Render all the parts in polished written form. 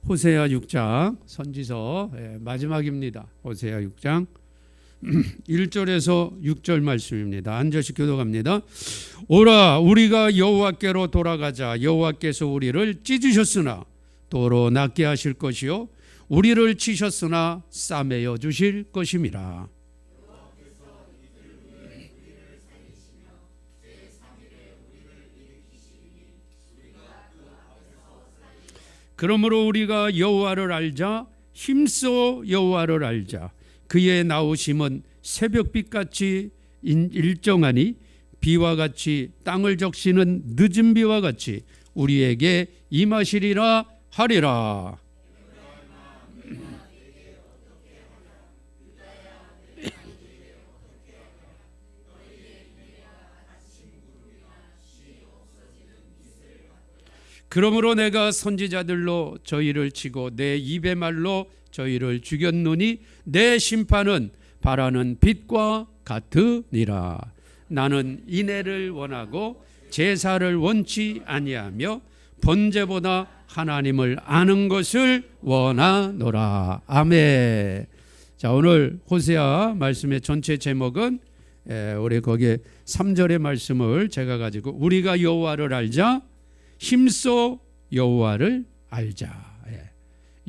호세아 6장 선지서 마지막입니다. 호세아 6장 1절에서 6절 말씀입니다. 한 절씩 교독합니다. 오라 우리가 여호와께로 돌아가자. 여호와께서 우리를 찢으셨으나 도로 낫게 하실 것이요 우리를 치셨으나 싸매어 주실 것임이라. 그러므로 우리가 여호와를 알자. 힘써 여호와를 알자. 그의 나오심은 새벽빛같이 일정하니 비와 같이 땅을 적시는 늦은 비와 같이 우리에게 임하시리라 하리라. 그러므로 내가 선지자들로 저희를 치고 내 입의 말로 저희를 죽였노니 내 심판은 바라는 빛과 같으니라. 나는 인애를 원하고 제사를 원치 아니하며 번제보다 하나님을 아는 것을 원하노라. 아멘. 자, 오늘 호세아 말씀의 전체 제목은 우리 거기에 3절의 말씀을 제가 가지고 우리가 여호와를 알자. 힘써 여호와를 알자.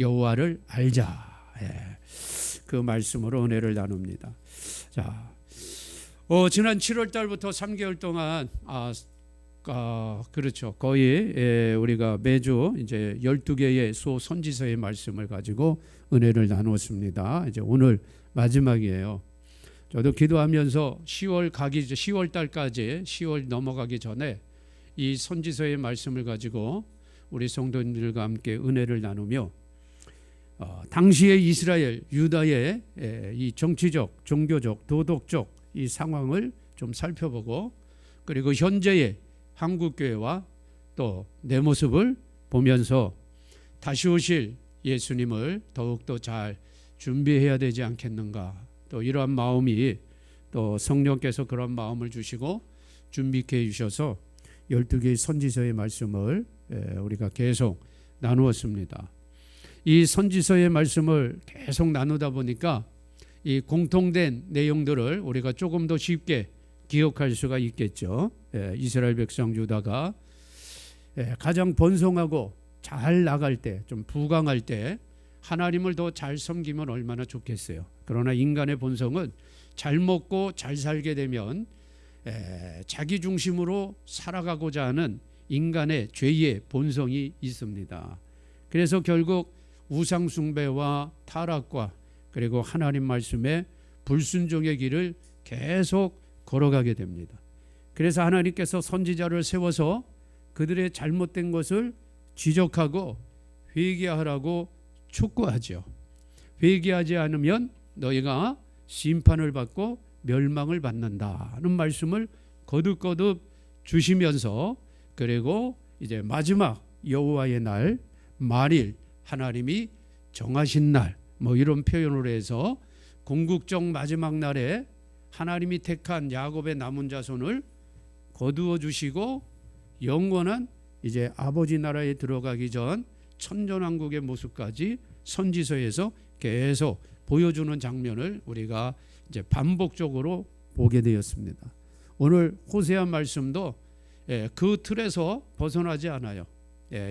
여호와를 알자. 그 말씀으로 은혜를 나눕니다. 자, 지난 7월 달부터 3개월 동안 그렇죠. 거의 우리가 매주 이제 12개의 소 선지서의 말씀을 가지고 은혜를 나눴습니다. 이제 오늘 마지막이에요. 저도 기도하면서 10월 달까지 10월 넘어가기 전에 이 선지서의 말씀을 가지고 우리 성도님들과 함께 은혜를 나누며 당시의 이스라엘, 유다의 이 정치적, 종교적, 도덕적 이 상황을 좀 살펴보고 그리고 현재의 한국교회와 또 내 모습을 보면서 다시 오실 예수님을 더욱더 잘 준비해야 되지 않겠는가. 또 이러한 마음이 또 성령께서 그런 마음을 주시고 준비케 해주셔서 12개의 선지서의 말씀을 우리가 계속 나누었습니다. 이 선지서의 말씀을 계속 나누다 보니까 이 공통된 내용들을 우리가 조금 더 쉽게 기억할 수가 있겠죠. 이스라엘 백성 유다가 가장 번성하고 잘 나갈 때, 좀 부강할 때 하나님을 더 잘 섬기면 얼마나 좋겠어요. 그러나 인간의 본성은 잘 먹고 잘 살게 되면 자기 중심으로 살아가고자 하는 인간의 죄의 본성이 있습니다. 그래서 결국 우상 숭배와 타락과 그리고 하나님 말씀에 불순종의 길을 계속 걸어가게 됩니다. 그래서 하나님께서 선지자를 세워서 그들의 잘못된 것을 지적하고 회개하라고 촉구하죠. 회개하지 않으면 너희가 심판을 받고 멸망을 받는다는 말씀을 거듭거듭 주시면서 그리고 이제 마지막 여호와의 날 말일 하나님이 정하신 날 뭐 이런 표현으로 해서 궁극적 마지막 날에 하나님이 택한 야곱의 남은 자손을 거두어 주시고 영원한 이제 아버지 나라에 들어가기 전 천전왕국의 모습까지 선지서에서 계속 보여주는 장면을 우리가 이제 반복적으로 보게 되었습니다. 오늘 호세아 말씀도 그 틀에서 벗어나지 않아요.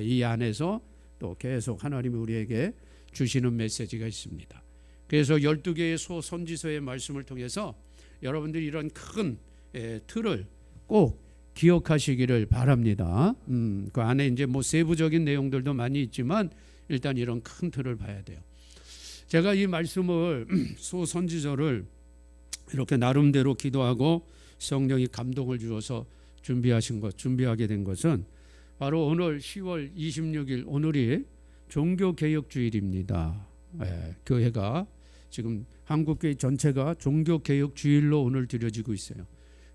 이 안에서 또 계속 하나님이 우리에게 주시는 메시지가 있습니다. 그래서 12개의 소 선지서의 말씀을 통해서 여러분들이 이런 큰 틀을 꼭 기억하시기를 바랍니다. 그 안에 이제 뭐 세부적인 내용들도 많이 있지만 일단 이런 큰 틀을 봐야 돼요. 제가 이 말씀을 소 선지서를 이렇게 나름대로 기도하고 성령이 감동을 주어서 준비하게 된 것은 바로 오늘 10월 26일 오늘이 종교개혁주일입니다. 교회가 지금 한국교회 전체가 종교개혁주일로 오늘 드려지고 있어요.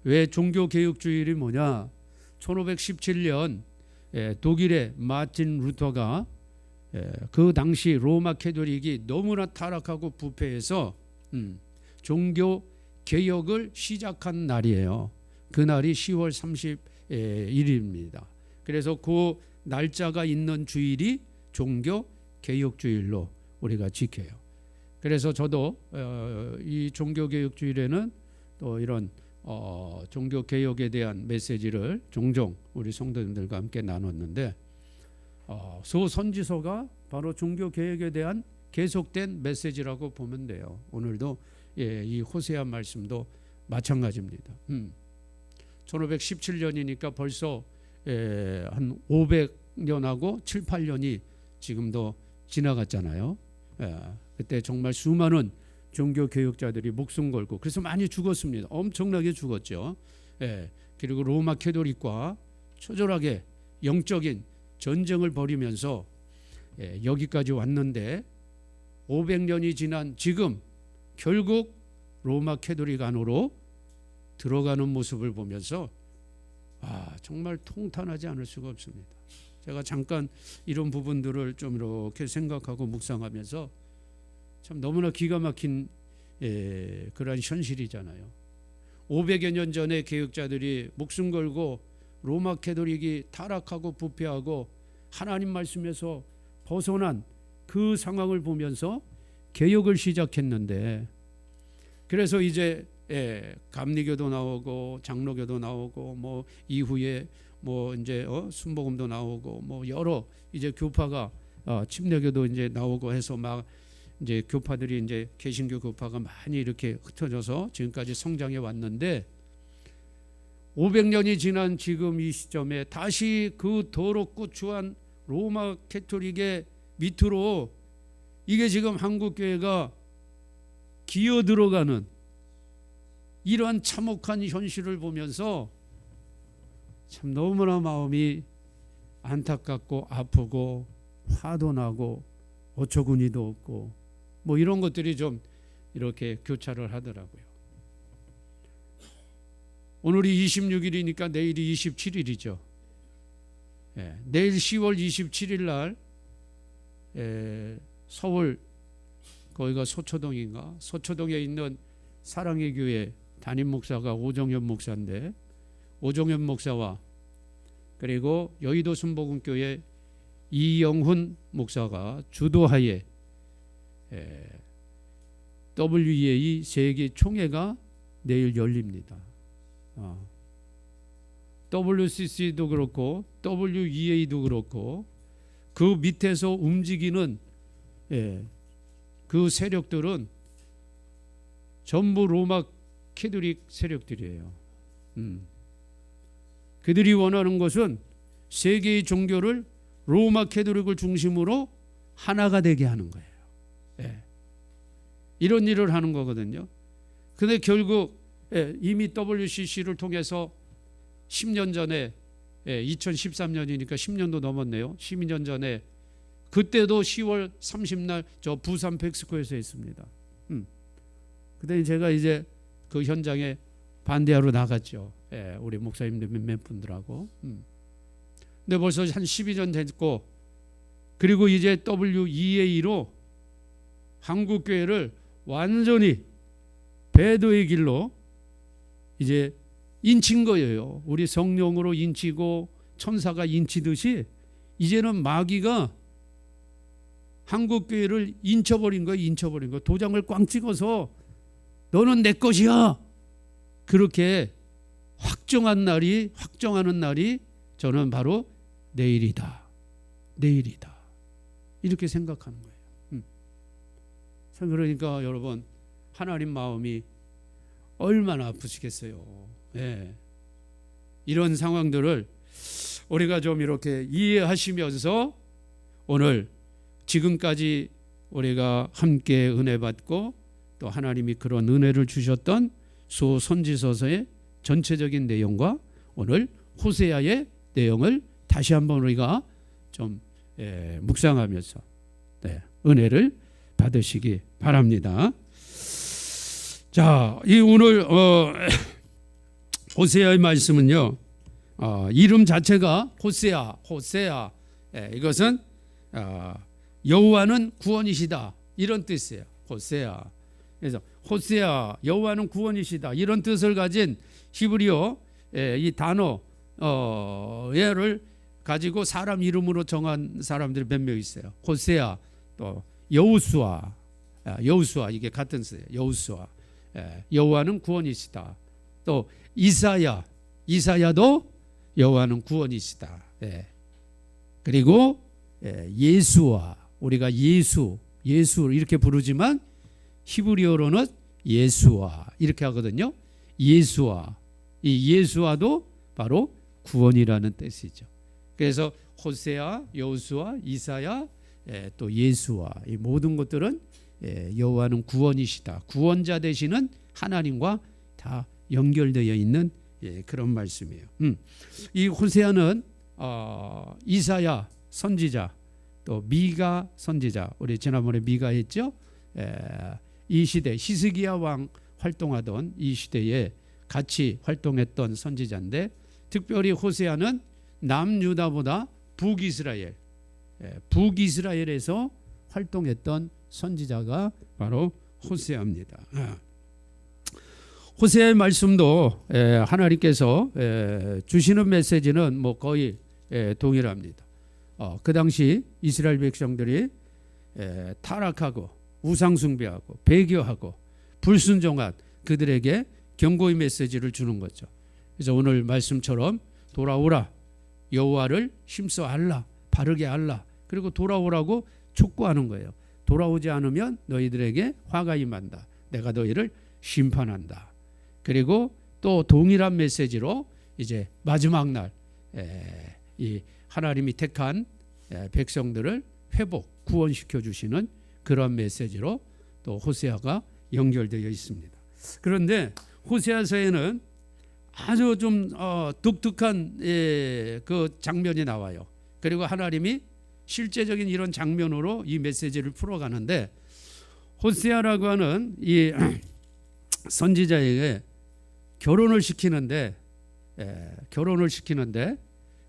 왜 종교개혁주일이 뭐냐? 1517년 독일의 마틴 루터가 그 당시 로마 캐톨릭이 너무나 타락하고 부패해서 종교개혁을 시작한 날이에요. 그날이 10월 30일입니다. 그래서 그 날짜가 있는 주일이 종교 개혁주일로 우리가 지켜요. 그래서 저도 이 종교개혁주일에는 또 이런 종교개혁에 대한 메시지를 종종 우리 성도님들과 함께 나눴는데 소선지서가 바로 종교개혁에 대한 계속된 메시지라고 보면 돼요. 오늘도 이 호세아 말씀도 마찬가지입니다. 1517년이니까 벌써 한 500년하고 7, 8년이 지금도 지나갔잖아요. 그때 정말 수많은 종교개혁자들이 목숨 걸고 그래서 많이 죽었습니다. 엄청나게 죽었죠. 그리고 로마 캐토릭과 처절하게 영적인 전쟁을 벌이면서 여기까지 왔는데 500년이 지난 지금 결국 로마 캐토릭 안으로 들어가는 모습을 보면서 정말 통탄하지 않을 수가 없습니다. 제가 잠깐 이런 부분들을 좀 이렇게 생각하고 묵상하면서 참 너무나 기가 막힌 그러한 현실이잖아요. 500여 년 전에 개혁자들이 목숨 걸고 로마 캐토릭이 타락하고 부패하고 하나님 말씀에서 벗어난 그 상황을 보면서 개혁을 시작했는데 그래서 이제 감리교도 나오고 장로교도 나오고 뭐 이후에 뭐 이제 순복음도 나오고 뭐 여러 이제 교파가 침례교도 이제 나오고 해서 막 이제 교파들이 이제 개신교 교파가 많이 이렇게 흩어져서 지금까지 성장해 왔는데 500년이 지난 지금 이 시점에 다시 그 더럽고 추한 로마 캐토릭의 밑으로 이게 지금 한국 교회가 기어 들어가는 이러한 참혹한 현실을 보면서 참 너무나 마음이 안타깝고 아프고 화도 나고 어처구니도 없고 뭐 이런 것들이 좀 이렇게 교차를 하더라고요. 오늘이 26일이니까 내일이 27일이죠. 내일 10월 27일 날 서울 거기가 서초동인가 서초동에 있는 사랑의 교회 담임 목사가 오정현 목사인데 오정현 목사와 그리고 여의도 순복음교회 이영훈 목사가 주도하에 WEA 세계 총회가 내일 열립니다. WCC도 그렇고 WEA도 그렇고 그 밑에서 움직이는 그 세력들은 전부 로마 캐토릭 세력들이에요. 그들이 원하는 것은 세계의 종교를 로마 캐토릭을 중심으로 하나가 되게 하는 거예요. 이런 일을 하는 거거든요. 근데 결국 이미 WCC를 통해서 10년 전에 2013년이니까 10년도 넘었네요. 12년 전에 그때도 10월 30날 저 부산 팩스코에서 했습니다. 그때 제가 이제 그 현장에 반대하러 나갔죠. 우리 목사님들 몇몇 분들하고. 근데 벌써 한 12년 됐고 그리고 이제 WEA로 한국 교회를 완전히 배도의 길로 이제 인친 거예요. 우리 성령으로 인치고 천사가 인치듯이 이제는 마귀가 한국 교회를 인쳐버린 거예요. 인쳐버린 거. 도장을 꽝 찍어서 너는 내 것이야. 그렇게 확정하는 날이 저는 바로 내일이다. 내일이다. 이렇게 생각하는 거예요. 그러니까 여러분 하나님 마음이 얼마나 아프시겠어요. 이런 상황들을 우리가 좀 이렇게 이해하시면서 오늘 지금까지 우리가 함께 은혜 받고 또 하나님이 그런 은혜를 주셨던 소선지서서의 전체적인 내용과 오늘 호세아의 내용을 다시 한번 우리가 좀 묵상하면서 은혜를 받으시기 바랍니다. 자, 이 오늘 호세아의 말씀은요. 이름 자체가 호세아. 이것은 여호와는 구원이시다 이런 뜻이에요. 호세아. 그래서 호세아 여호와는 구원이시다 이런 뜻을 가진 히브리어 이 단어를 가지고 사람 이름으로 정한 사람들이 몇 명 있어요. 호세아 또 여호수아, 여호수아 이게 같은 뜻이에요. 여호수아, 여호와는 구원이시다. 또 이사야도 여호와는 구원이시다. 그리고 예수와, 우리가 예수 이렇게 부르지만 히브리어로는 예수와 이렇게 하거든요. 예수와, 이 예수와도 바로 구원이라는 뜻이죠. 그래서 호세아, 여호수아, 이사야, 또 예수와, 이 모든 것들은 여호와는 구원이시다. 구원자 되시는 하나님과 다 연결되어 있는 그런 말씀이에요. 이 호세아는 이사야 선지자, 또 미가 선지자, 우리 지난번에 미가 했죠. 이 시대 히스기야 왕 활동하던 이 시대에 같이 활동했던 선지자인데, 특별히 호세아는 남유다보다 북이스라엘에서 활동했던 선지자가 바로 호세아입니다. 호세아의 말씀도 하나님께서 주시는 메시지는 뭐 거의 동일합니다. 그 당시 이스라엘 백성들이 타락하고 우상숭배하고 배교하고 불순종한 그들에게 경고의 메시지를 주는 거죠. 그래서 오늘 말씀처럼 돌아오라, 여호와를 힘써 알라, 바르게 알라, 그리고 돌아오라고 촉구하는 거예요. 돌아오지 않으면 너희들에게 화가 임한다, 내가 너희를 심판한다. 그리고 또 동일한 메시지로 이제 마지막 날 이 하나님이 택한 백성들을 회복, 구원시켜 주시는 그런 메시지로 또 호세아가 연결되어 있습니다. 그런데 호세아서에는 아주 좀 독특한 그 장면이 나와요. 그리고 하나님이 실제적인 이런 장면으로 이 메시지를 풀어가는데, 호세아라고 하는 이 선지자에게 결혼을 시키는데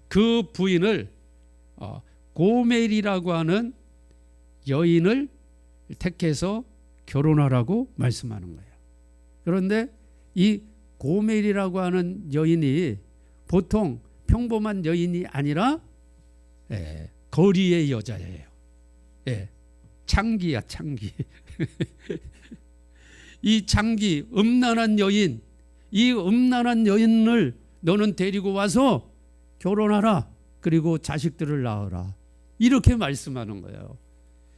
그 부인을 고멜이라고 하는 여인을 택해서 결혼하라고 말씀하는 거예요. 그런데 이 고멜이라고 하는 여인이 보통 평범한 여인이 아니라 거리의 여자예요. 창기야, 창기. 이 창기, 음란한 여인, 이 음란한 여인을 너는 데리고 와서 결혼하라, 그리고 자식들을 낳아라, 이렇게 말씀하는 거예요.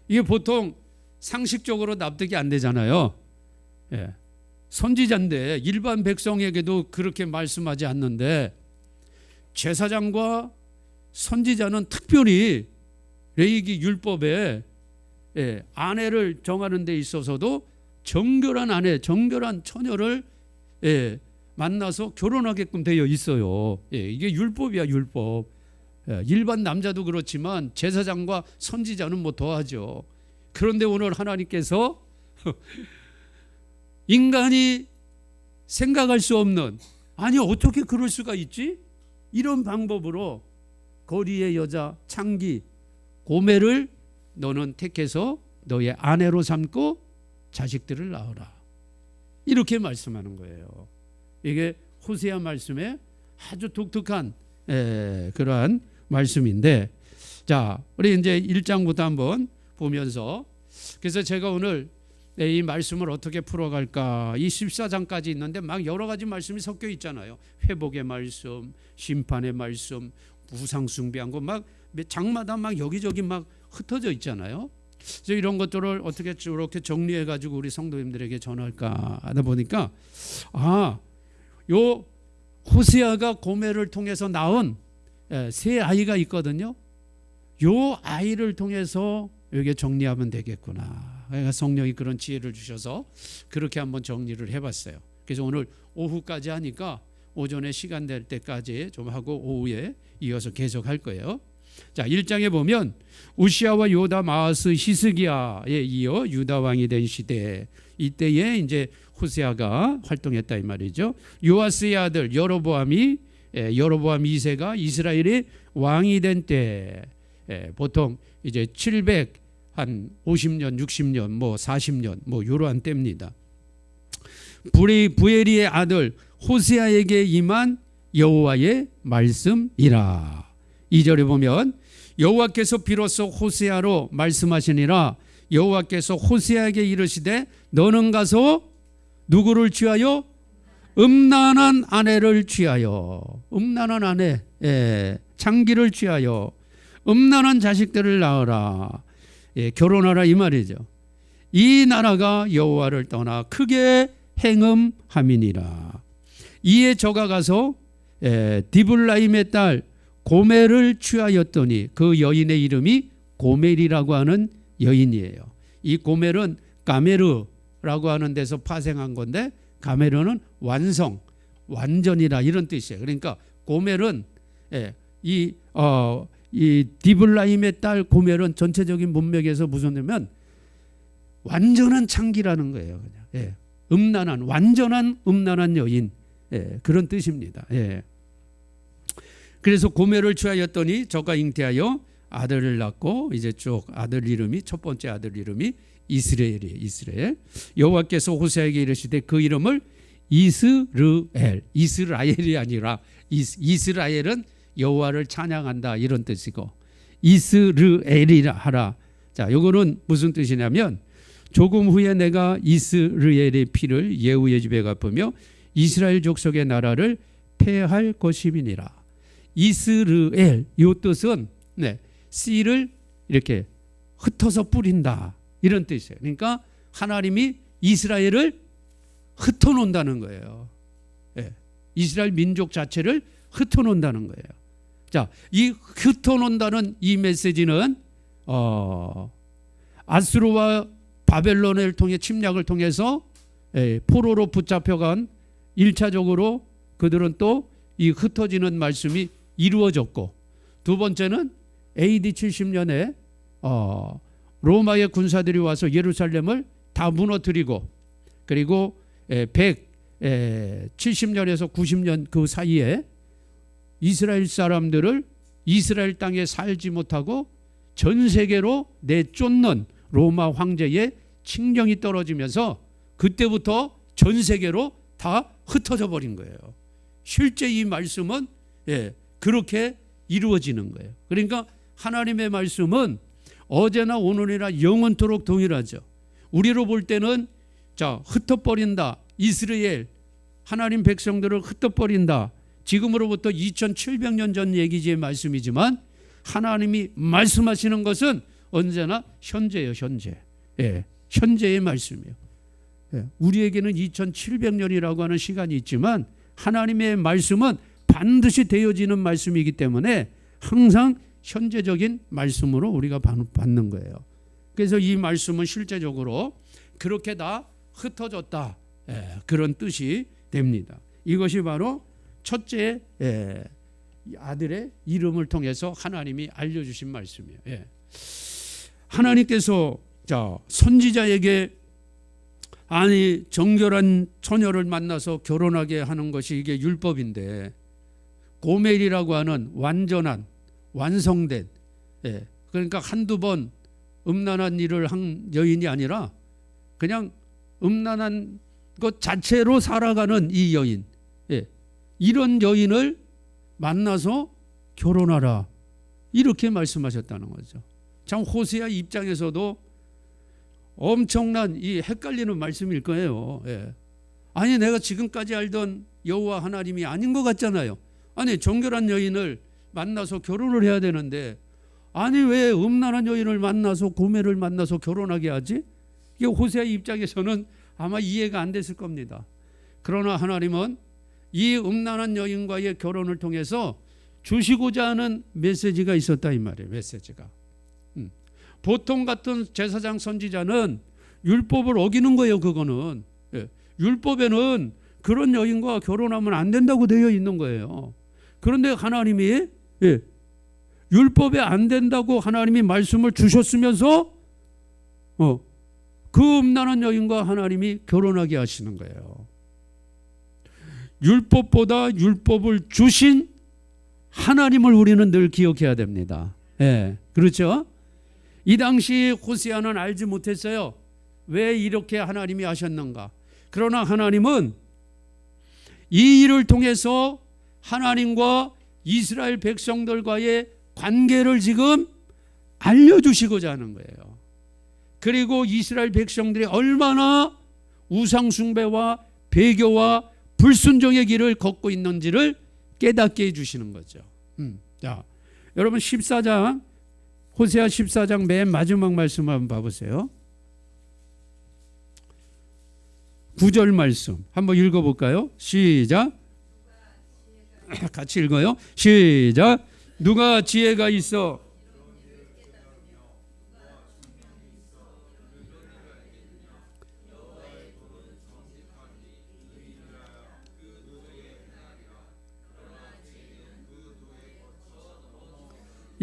이게 보통 상식적으로 납득이 안 되잖아요. 선지자인데 일반 백성에게도 그렇게 말씀하지 않는데, 제사장과 선지자는 특별히 레위기 율법에 아내를 정하는 데 있어서도 정결한 아내, 정결한 처녀를 만나서 결혼하게끔 되어 있어요. 이게 율법이야, 율법. 일반 남자도 그렇지만 제사장과 선지자는 뭐 더하죠. 그런데 오늘 하나님께서 인간이 생각할 수 없는, 아니 어떻게 그럴 수가 있지? 이런 방법으로 거리의 여자 창기 고멜을 너는 택해서 너의 아내로 삼고 자식들을 낳으라, 이렇게 말씀하는 거예요. 이게 호세아 말씀의 아주 독특한 그러한 말씀인데, 자, 우리 이제 1장부터 한번 보면서, 그래서 제가 오늘 이 말씀을 어떻게 풀어갈까, 이 14장까지 있는데 막 여러 가지 말씀이 섞여 있잖아요. 회복의 말씀, 심판의 말씀, 우상 숭배한 거 막 장마다 막 여기저기 막 흩어져 있잖아요. 그래서 이런 것들을 어떻게 이렇게 정리해 가지고 우리 성도님들에게 전할까 하다 보니까, 요 호세아가 고멜을 통해서 낳은 세 아이가 있거든요. 요 아이를 통해서 여기 정리하면 되겠구나. 그러니까 성령이 그런 지혜를 주셔서 그렇게 한번 정리를 해봤어요. 그래서 오늘 오후까지 하니까 오전에 시간 될 때까지 좀 하고 오후에 이어서 계속 할 거예요. 자, 1장에 보면 우시아와 요담, 아하스, 히스기야에 이어 유다 왕이 된 시대, 이때에 이제 호세아가 활동했다 이 말이죠. 요아스의 아들 여로보암 2세가 이스라엘의 왕이 된 때, 보통 이제 750년, 60년, 뭐 40년, 뭐 이러한 때입니다. 부엘리의 아들 호세아에게 임한 여호와의 말씀이라. 2절에 보면 여호와께서 비로소 호세아로 말씀하시니라. 여호와께서 호세아에게 이르시되 너는 가서 누구를 취하여? 음란한 아내를 취하여, 음란한 아내, 창기를 취하여 음란한 자식들을 낳으라. 결혼하라 이 말이죠. 이 나라가 여호와를 떠나 크게 행음함이니라. 이에 저가 가서 디블라임의 딸 고멜을 취하였더니 그 여인의 이름이 고멜이라고 하는 여인이에요. 이 고멜은 가메르라고 하는 데서 파생한 건데, 가메르는 완성, 완전이라 이런 뜻이에요. 그러니까 고멜은 이 디블라임의 딸 고멜은 전체적인 문맥에서 무슨 냐면 완전한 창기라는 거예요. 그냥. 음란한, 완전한 음란한 여인, 그런 뜻입니다. 그래서 고멜을 취하였더니 저가 잉태하여 아들을 낳고, 이제 쭉 아들 이름이, 첫 번째 아들 이름이 이스라엘이에요. 이스라엘. 여호와께서 호세아에게 이르시되 그 이름을 이스르엘, 이스라엘이 아니라 이스라엘은 여호와를 찬양한다 이런 뜻이고, 이스르엘이라 하라. 자, 요거는 무슨 뜻이냐면 조금 후에 내가 이스라엘의 피를 예후의 집에 갚으며 이스라엘 족속의 나라를 폐할 것임이니라. 이스라엘, 이 뜻은 씨를 이렇게 흩어서 뿌린다 이런 뜻이에요. 그러니까 하나님이 이스라엘을 흩어놓는다는 거예요. 이스라엘 민족 자체를 흩어놓는다는 거예요. 자, 이 흩어놓는다는 이 메시지는 아수르와 바벨론을 통해 침략을 통해서 포로로 붙잡혀간 1차적으로 그들은 또 이 흩어지는 말씀이 이루어졌고, 두 번째는 AD 70년에 로마의 군사들이 와서 예루살렘을 다 무너뜨리고, 그리고 170년에서 90년 그 사이에 이스라엘 사람들을 이스라엘 땅에 살지 못하고 전 세계로 내쫓는 로마 황제의 칙령이 떨어지면서 그때부터 전 세계로 다 흩어져 버린 거예요. 실제 이 말씀은 그렇게 이루어지는 거예요. 그러니까 하나님의 말씀은 어제나 오늘이나 영원토록 동일하죠. 우리로 볼 때는 자, 흩어버린다, 이스라엘 하나님 백성들을 흩어버린다, 지금으로부터 2700년 전 얘기지의 말씀이지만 하나님이 말씀하시는 것은 언제나 현재예요. 현재. 현재의 말씀이에요. 우리에게는 2700년이라고 하는 시간이 있지만 하나님의 말씀은 반드시 되어지는 말씀이기 때문에 항상 현재적인 말씀으로 우리가 받는 거예요. 그래서 이 말씀은 실제적으로 그렇게 다 흩어졌다, 그런 뜻이 됩니다. 이것이 바로 첫째 아들의 이름을 통해서 하나님이 알려주신 말씀이에요. 하나님께서 자, 선지자에게 아니 정결한 처녀를 만나서 결혼하게 하는 것이 이게 율법인데, 고멜이라고 하는 완전한 완성된, 그러니까 한두 번 음란한 일을 한 여인이 아니라 그냥 음란한 것 자체로 살아가는 이 여인, 이런 여인을 만나서 결혼하라 이렇게 말씀하셨다는 거죠. 참 호세아 입장에서도 엄청난 이 헷갈리는 말씀일 거예요. 아니 내가 지금까지 알던 여호와 하나님이 아닌 것 같잖아요. 아니 정결한 여인을 만나서 결혼을 해야 되는데 아니 왜 음란한 여인을 만나서 고멜을 만나서 결혼하게 하지? 이게 호세아 입장에서는 아마 이해가 안 됐을 겁니다. 그러나 하나님은 이 음란한 여인과의 결혼을 통해서 주시고자 하는 메시지가 있었다 이 말이에요. 메시지가. 보통 같은 제사장 선지자는 율법을 어기는 거예요. 그거는 율법에는 그런 여인과 결혼하면 안 된다고 되어 있는 거예요. 그런데 하나님이 율법에 안 된다고 하나님이 말씀을 주셨으면서 그 음란한 여인과 하나님이 결혼하게 하시는 거예요. 율법보다 율법을 주신 하나님을 우리는 늘 기억해야 됩니다. 그렇죠? 이 당시 호세아는 알지 못했어요. 왜 이렇게 하나님이 하셨는가. 그러나 하나님은 이 일을 통해서 하나님과 이스라엘 백성들과의 관계를 지금 알려주시고자 하는 거예요. 그리고 이스라엘 백성들이 얼마나 우상숭배와 배교와 불순종의 길을 걷고 있는지를 깨닫게 해주시는 거죠. 자, 여러분 14장 호세아 14장 맨 마지막 말씀 한번 봐보세요. 9절 말씀 한번 읽어볼까요? 시작. 같이 읽어요. 시작. 누가 지혜가 있어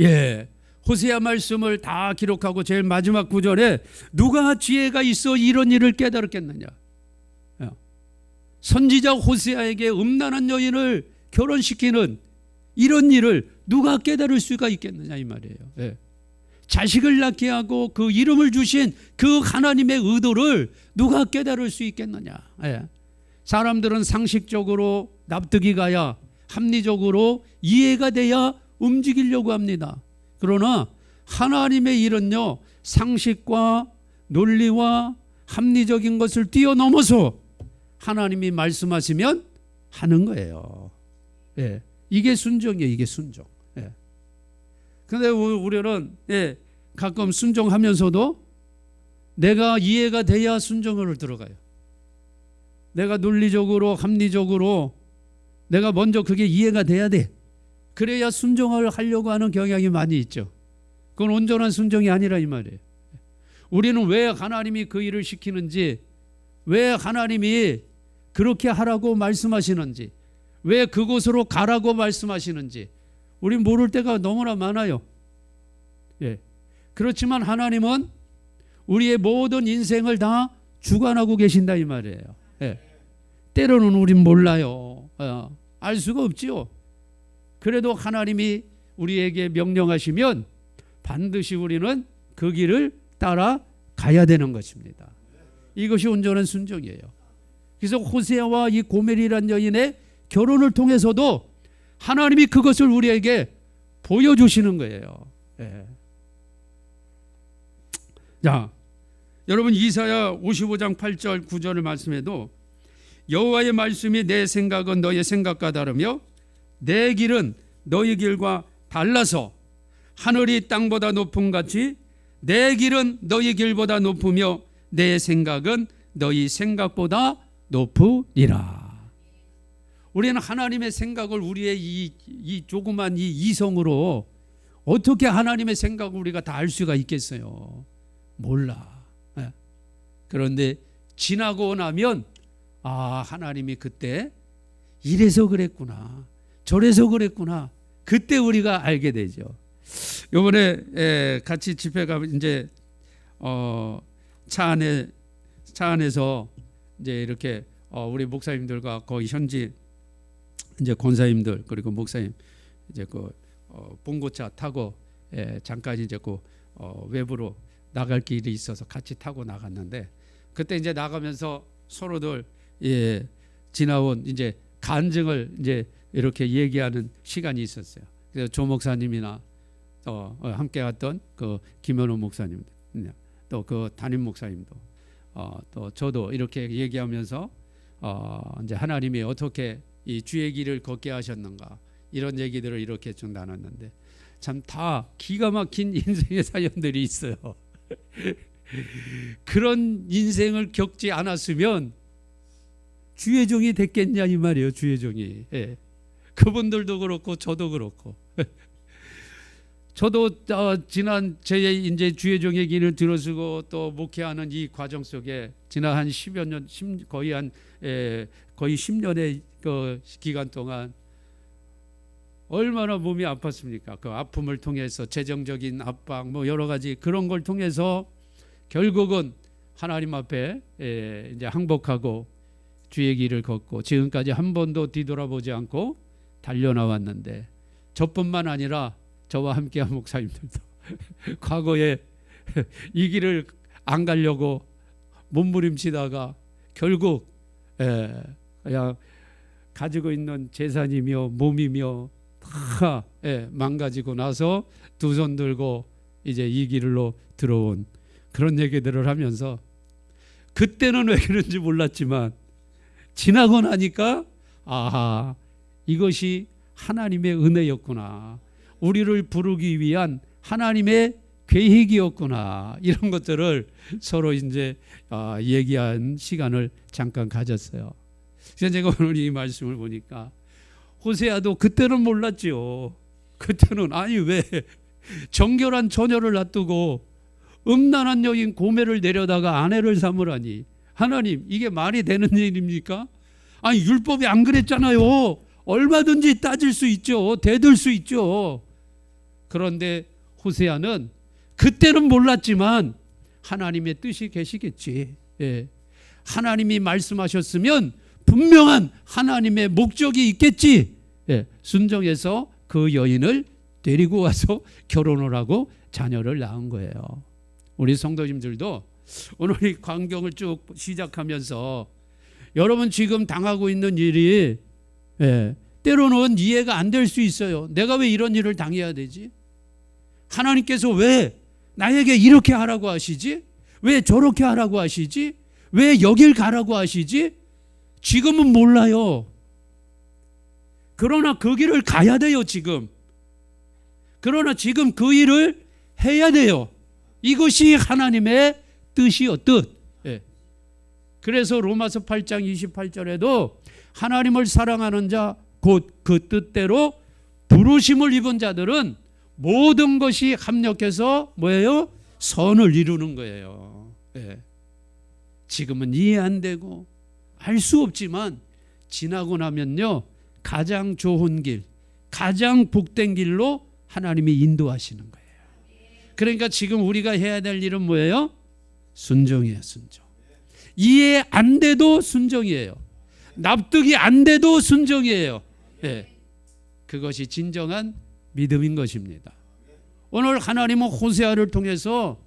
예, 호세아 말씀을 다 기록하고 제일 마지막 구절에 누가 지혜가 있어 이런 일을 깨달았겠느냐. 선지자 호세아에게 음란한 여인을 결혼시키는 이런 일을 누가 깨달을 수가 있겠느냐 이 말이에요. 예. 자식을 낳게 하고 그 이름을 주신 그 하나님의 의도를 누가 깨달을 수 있겠느냐. 예. 사람들은 상식적으로 납득이 가야 합리적으로 이해가 돼야 움직이려고 합니다. 그러나 하나님의 일은요, 상식과 논리와 합리적인 것을 뛰어넘어서 하나님이 말씀하시면 하는 거예요. 예. 이게 순종이에요. 이게 순종. 예. 근데 우리는 가끔 순종하면서도 내가 이해가 돼야 순종으로 들어가요. 내가 논리적으로 합리적으로 내가 먼저 그게 이해가 돼야 돼. 그래야 순종을 하려고 하는 경향이 많이 있죠. 그건 온전한 순종이 아니라 이 말이에요. 우리는 왜 하나님이 그 일을 시키는지, 왜 하나님이 그렇게 하라고 말씀하시는지, 왜 그곳으로 가라고 말씀하시는지 우리 모를 때가 너무나 많아요. 예. 그렇지만 하나님은 우리의 모든 인생을 다 주관하고 계신다 이 말이에요. 예. 때로는 우린 몰라요. 알 수가 없지요. 그래도 하나님이 우리에게 명령하시면 반드시 우리는 그 길을 따라 가야 되는 것입니다. 이것이 온전한 순종이에요. 그래서 호세아와 이 고멜이라는 여인의 결혼을 통해서도 하나님이 그것을 우리에게 보여주시는 거예요. 예. 자, 여러분 이사야 55장 8절 9절을 말씀해도 여호와의 말씀이 내 생각은 너의 생각과 다르며 내 길은 너희 길과 달라서 하늘이 땅보다 높음 같이 내 길은 너희 길보다 높으며 내 생각은 너희 생각보다 높으리라. 우리는 하나님의 생각을 우리의 이 조그만 이 이성으로 어떻게 하나님의 생각을 우리가 다 알 수가 있겠어요? 몰라. 그런데 지나고 나면 하나님이 그때 이래서 그랬구나, 저래서 그랬구나. 그때 우리가 알게 되죠. 이번에 같이 집회 가면 이제 차 안에서 이제 이렇게 우리 목사님들과 거의 현지 이제 권사님들 그리고 목사님 이제 그 봉고차 타고 잠깐 이제 그 외부로 나갈 길이 있어서 같이 타고 나갔는데 그때 이제 나가면서 서로들 지나온 이제 간증을 이제 이렇게 얘기하는 시간이 있었어요. 그래서 조 목사님이나 또 함께 갔던 그 김현우 목사님, 또 그 담임 목사님도 또 저도 이렇게 얘기하면서 이제 하나님이 어떻게 이 주의 길을 걷게 하셨는가 이런 얘기들을 이렇게 좀 나눴는데 참 다 기가 막힌 인생의 사연들이 있어요. 그런 인생을 겪지 않았으면 주의 종이 됐겠냐 이 말이에요. 주의 종이. 그분들도 그렇고 저도 그렇고. 저도 지난 제 이제 주의 종의 길을 들어서고 또 목회하는 이 과정 속에 지난 한 10여 년, 거의 10년의 그 기간 동안 얼마나 몸이 아팠습니까? 그 아픔을 통해서 재정적인 압박 뭐 여러 가지 그런 걸 통해서 결국은 하나님 앞에 이제 항복하고 주의 길을 걷고 지금까지 한 번도 뒤돌아보지 않고 달려나왔는데 저뿐만 아니라 저와 함께한 목사님들도 과거에 이 길을 안 가려고 몸부림치다가 결국 그냥 가지고 있는 재산이며 몸이며 다 망가지고 나서 두 손 들고 이제 이 길로 들어온 그런 얘기들을 하면서 그때는 왜 그런지 몰랐지만 지나고 나니까 아하, 이것이 하나님의 은혜였구나. 우리를 부르기 위한 하나님의 계획이었구나. 이런 것들을 서로 이제 얘기한 시간을 잠깐 가졌어요. 그래서 제가 오늘 이 말씀을 보니까 호세아도 그때는 몰랐죠. 그때는 아니 왜 정결한 처녀를 놔두고 음란한 여인 고멜을 내려다가 아내를 삼으라니. 하나님, 이게 말이 되는 일입니까? 아니 율법이 안 그랬잖아요. 얼마든지 따질 수 있죠. 대들 수 있죠. 그런데 호세아는 그때는 몰랐지만 하나님의 뜻이 계시겠지. 하나님이 말씀하셨으면 분명한 하나님의 목적이 있겠지. 순종해서 그 여인을 데리고 와서 결혼을 하고 자녀를 낳은 거예요. 우리 성도님들도 오늘 이 광경을 쭉 시작하면서 여러분 지금 당하고 있는 일이 때로는 이해가 안 될 수 있어요. 내가 왜 이런 일을 당해야 되지? 하나님께서 왜 나에게 이렇게 하라고 하시지? 왜 저렇게 하라고 하시지? 왜 여길 가라고 하시지? 지금은 몰라요. 그러나 그 길을 가야 돼요, 지금. 그러나 지금 그 일을 해야 돼요. 이것이 하나님의 뜻이요, 뜻. 그래서 로마서 8장 28절에도 하나님을 사랑하는 자, 곧 그 뜻대로 부르심을 입은 자들은 모든 것이 합력해서 뭐예요? 선을 이루는 거예요. 지금은 이해 안 되고 알 수 없지만 지나고 나면요, 가장 좋은 길, 가장 복된 길로 하나님이 인도하시는 거예요. 그러니까 지금 우리가 해야 될 일은 뭐예요? 순종이에요, 순종. 이해 안 돼도 순종이에요. 납득이 안 돼도 순종이에요. 그것이 진정한 믿음인 것입니다. 오늘 하나님은 호세아를 통해서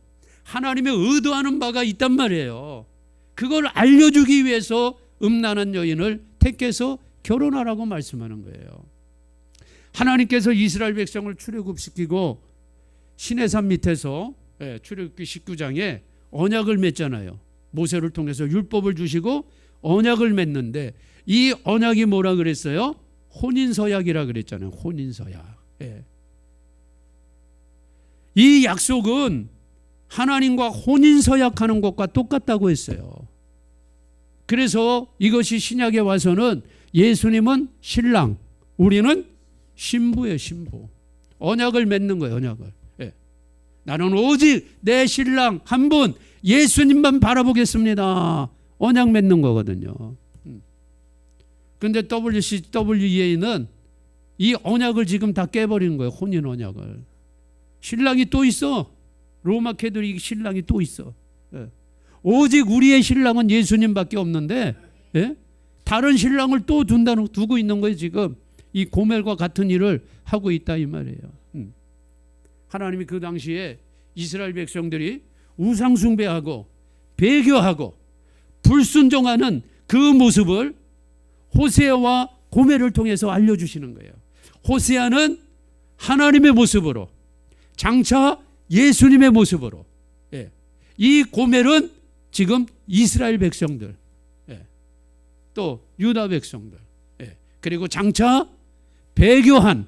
하나님의 의도하는 바가 있단 말이에요. 그걸 알려주기 위해서 음란한 여인을 택해서 결혼하라고 말씀하는 거예요. 하나님께서 이스라엘 백성을 출애굽시키고 시내산 밑에서 출애굽기 19장에 언약을 맺잖아요. 모세를 통해서 율법을 주시고 언약을 맺는데 이 언약이 뭐라 그랬어요? 혼인서약이라 그랬잖아요. 혼인서약. 이 약속은 하나님과 혼인서약하는 것과 똑같다고 했어요. 그래서 이것이 신약에 와서는 예수님은 신랑, 우리는 신부예요, 신부. 언약을 맺는 거예요, 언약을. 나는 오직 내 신랑 한 분 예수님만 바라보겠습니다. 언약 맺는 거거든요. 그런데 WCWEA는 이 언약을 지금 다 깨버리는 거예요. 혼인 언약을. 신랑이 또 있어. 로마 캐톨릭 신랑이 또 있어. 오직 우리의 신랑은 예수님밖에 없는데 다른 신랑을 또 두고 있는 거예요. 지금 이 고멜과 같은 일을 하고 있다 이 말이에요. 하나님이 그 당시에 이스라엘 백성들이 우상 숭배하고 배교하고 불순종하는 그 모습을 호세아와 고멜을 통해서 알려주시는 거예요. 호세아는 하나님의 모습으로, 장차 예수님의 모습으로, 이 고멜은 지금 이스라엘 백성들, 또 유다 백성들, 그리고 장차 배교한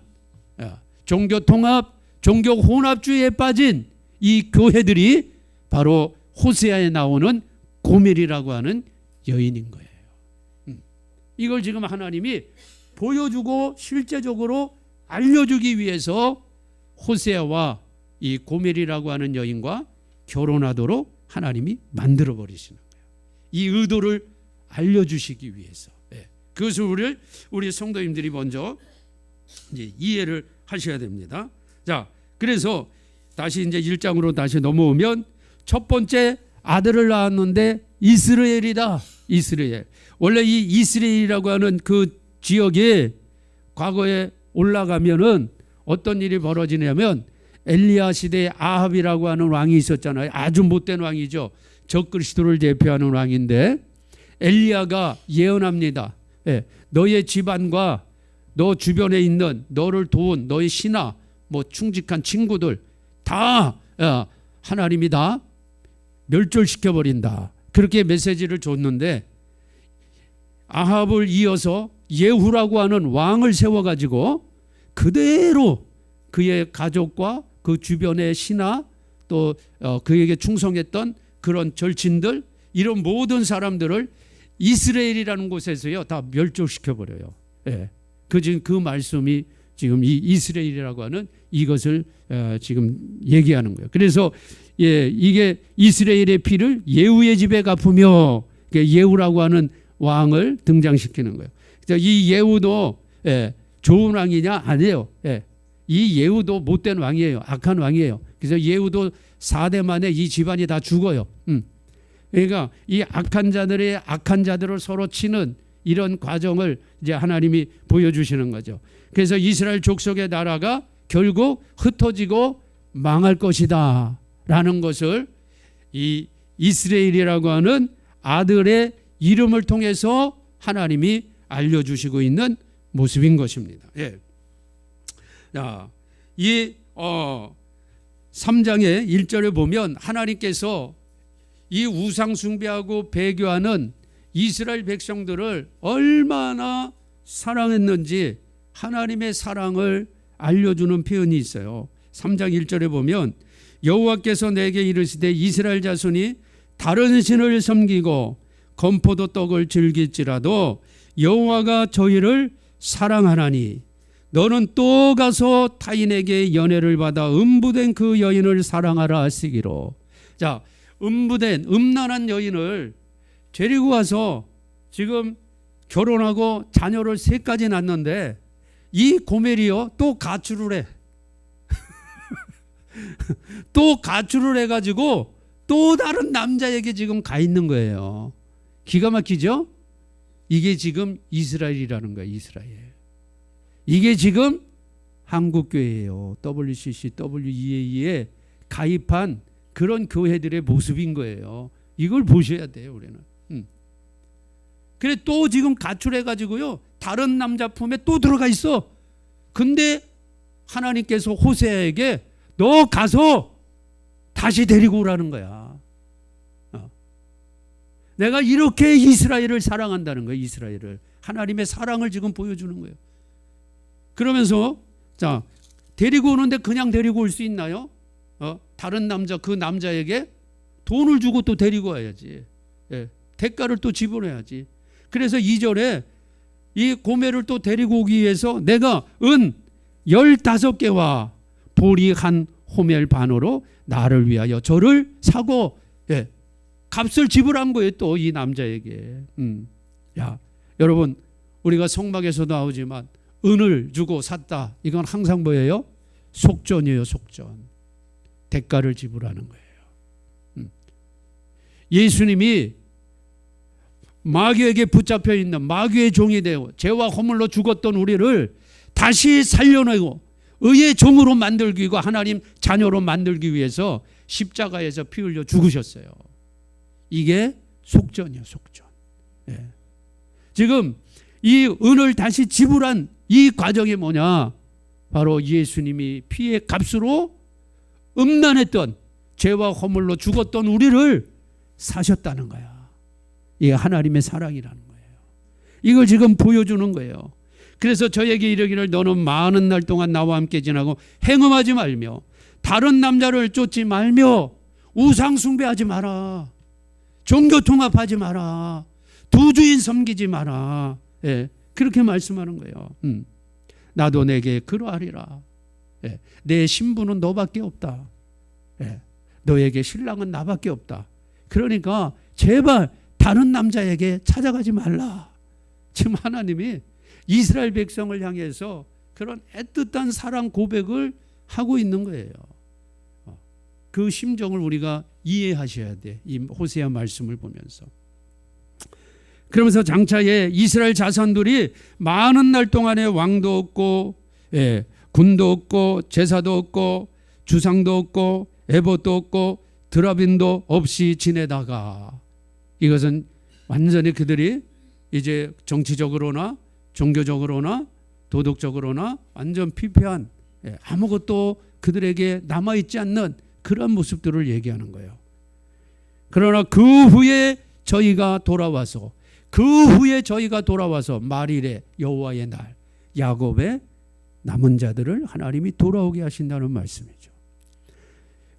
종교 통합, 종교 혼합주의에 빠진 이 교회들이 바로 호세아에 나오는 고멜이라고 하는 여인인 거예요. 이걸 지금 하나님이 보여주고 실제적으로 알려주기 위해서 호세아와 이 고멜이라고 하는 여인과 결혼하도록 하나님이 만들어 버리시는 거예요. 이 의도를 알려주시기 위해서. 그것을 우리 성도님들이 먼저 이제 이해를 하셔야 됩니다. 자, 그래서 다시 이제 1장으로 다시 넘어오면 첫 번째 아들을 낳았는데 이스라엘이다. 이스라엘. 원래 이 이스라엘이라고 하는 그 지역에 과거에 올라가면은 어떤 일이 벌어지냐면 엘리야 시대에 아합이라고 하는 왕이 있었잖아요. 아주 못된 왕이죠. 적그리스도를 대표하는 왕인데 엘리야가 예언합니다. 너의 집안과 너 주변에 있는 너를 도운 너의 신하, 뭐 충직한 친구들 다 하나님이 다 멸절시켜버린다. 그렇게 메시지를 줬는데 아합을 이어서 예후라고 하는 왕을 세워가지고 그대로 그의 가족과 그 주변의 신하 또 그에게 충성했던 그런 절친들 이런 모든 사람들을 이스라엘이라는 곳에서요 다 멸절시켜버려요. 예. 그 말씀이 지금 이 이스라엘이라고 하는 이것을 지금 얘기하는 거예요. 그래서 이게 이스라엘의 피를 예후의 집에 갚으며 예후라고 하는 왕을 등장시키는 거예요. 이 예후도 좋은 왕이냐? 아니에요. 이 예후도 못된 왕이에요. 악한 왕이에요. 그래서 예후도 4대 만에 이 집안이 다 죽어요. 그러니까 이 악한 자들을 서로 치는 이런 과정을 이제 하나님이 보여주시는 거죠. 그래서 이스라엘 족속의 나라가 결국 흩어지고 망할 것이다 라는 것을 이 이스라엘이라고 하는 아들의 이름을 통해서 하나님이 알려주시고 있는 모습인 것입니다. 예. 자, 이 3장의 1절에 보면 하나님께서 이 우상 숭배하고 배교하는 이스라엘 백성들을 얼마나 사랑했는지 하나님의 사랑을 알려주는 표현이 있어요. 3장 1절에 보면 여호와께서 내게 이르시되 이스라엘 자손이 다른 신을 섬기고 건포도 떡을 즐길지라도 여호와가 저희를 사랑하나니 너는 또 가서 타인에게 연애를 받아 음부된 그 여인을 사랑하라 하시기로. 자, 음란한 여인을 데리고 와서 지금 결혼하고 자녀를 3까지 낳는데 이 고멜이요 또 가출을 해. 또 가출을 해가지고 또 다른 남자에게 지금 가 있는 거예요. 기가 막히죠? 이게 지금 이스라엘이라는 거예요. 이스라엘. 이게 지금 한국교회예요. WCC, WEA에 가입한 그런 교회들의 모습인 거예요. 이걸 보셔야 돼요. 우리는. 그래 또 지금 가출해가지고요 다른 남자 품에 또 들어가 있어. 근데 하나님께서 호세아에게 너 가서 다시 데리고 오라는 거야. 내가 이렇게 이스라엘을 사랑한다는 거예요. 이스라엘을. 하나님의 사랑을 지금 보여주는 거예요. 그러면서 자 데리고 오는데 그냥 데리고 올 수 있나요? 다른 남자 그 남자에게 돈을 주고 또 데리고 와야지. 대가를 또 지불해야지. 그래서 2절에 이 고멜을 또 데리고 오기 위해서 내가 은 15개와 보리 한 호멜 반으로 나를 위하여 저를 사고 값을 지불한 거예요. 또 이 남자에게. 야, 여러분 우리가 성막에서 나오지만 은을 주고 샀다. 이건 항상 뭐예요? 속전이에요. 속전. 대가를 지불하는 거예요. 예수님이 마귀에게 붙잡혀 있는 마귀의 종이 되어 죄와 허물로 죽었던 우리를 다시 살려내고 의의 종으로 만들기 위해 하나님 자녀로 만들기 위해서 십자가에서 피 흘려 죽으셨어요. 이게 속전이에요. 속전. 지금 이 은을 다시 지불한 이 과정이 뭐냐? 바로 예수님이 피의 값으로 음란했던 죄와 허물로 죽었던 우리를 사셨다는 거야. 이게 하나님의 사랑이라는 거예요. 이걸 지금 보여주는 거예요. 그래서 저에게 이르기를 너는 많은 날 동안 나와 함께 지나고 행음하지 말며 다른 남자를 쫓지 말며 우상 숭배하지 마라. 종교 통합하지 마라. 두 주인 섬기지 마라. 그렇게 말씀하는 거예요. 나도 내게 그러하리라. 내 신부는 너밖에 없다. 너에게 신랑은 나밖에 없다. 그러니까 제발 다른 남자에게 찾아가지 말라. 지금 하나님이 이스라엘 백성을 향해서 그런 애틋한 사랑 고백을 하고 있는 거예요. 그 심정을 우리가 이해하셔야 돼. 이 호세아 말씀을 보면서. 그러면서 장차에 이스라엘 자손들이 많은 날 동안에 왕도 없고 군도 없고 제사도 없고 주상도 없고 에봇도 없고 드라빈도 없이 지내다가 이것은 완전히 그들이 이제 정치적으로나 종교적으로나 도덕적으로나 완전 피폐한 아무것도 그들에게 남아있지 않는 그런 모습들을 얘기하는 거예요. 그러나 그 후에 저희가 돌아와서 말일에 여호와의 날 야곱의 남은 자들을 하나님이 돌아오게 하신다는 말씀이죠.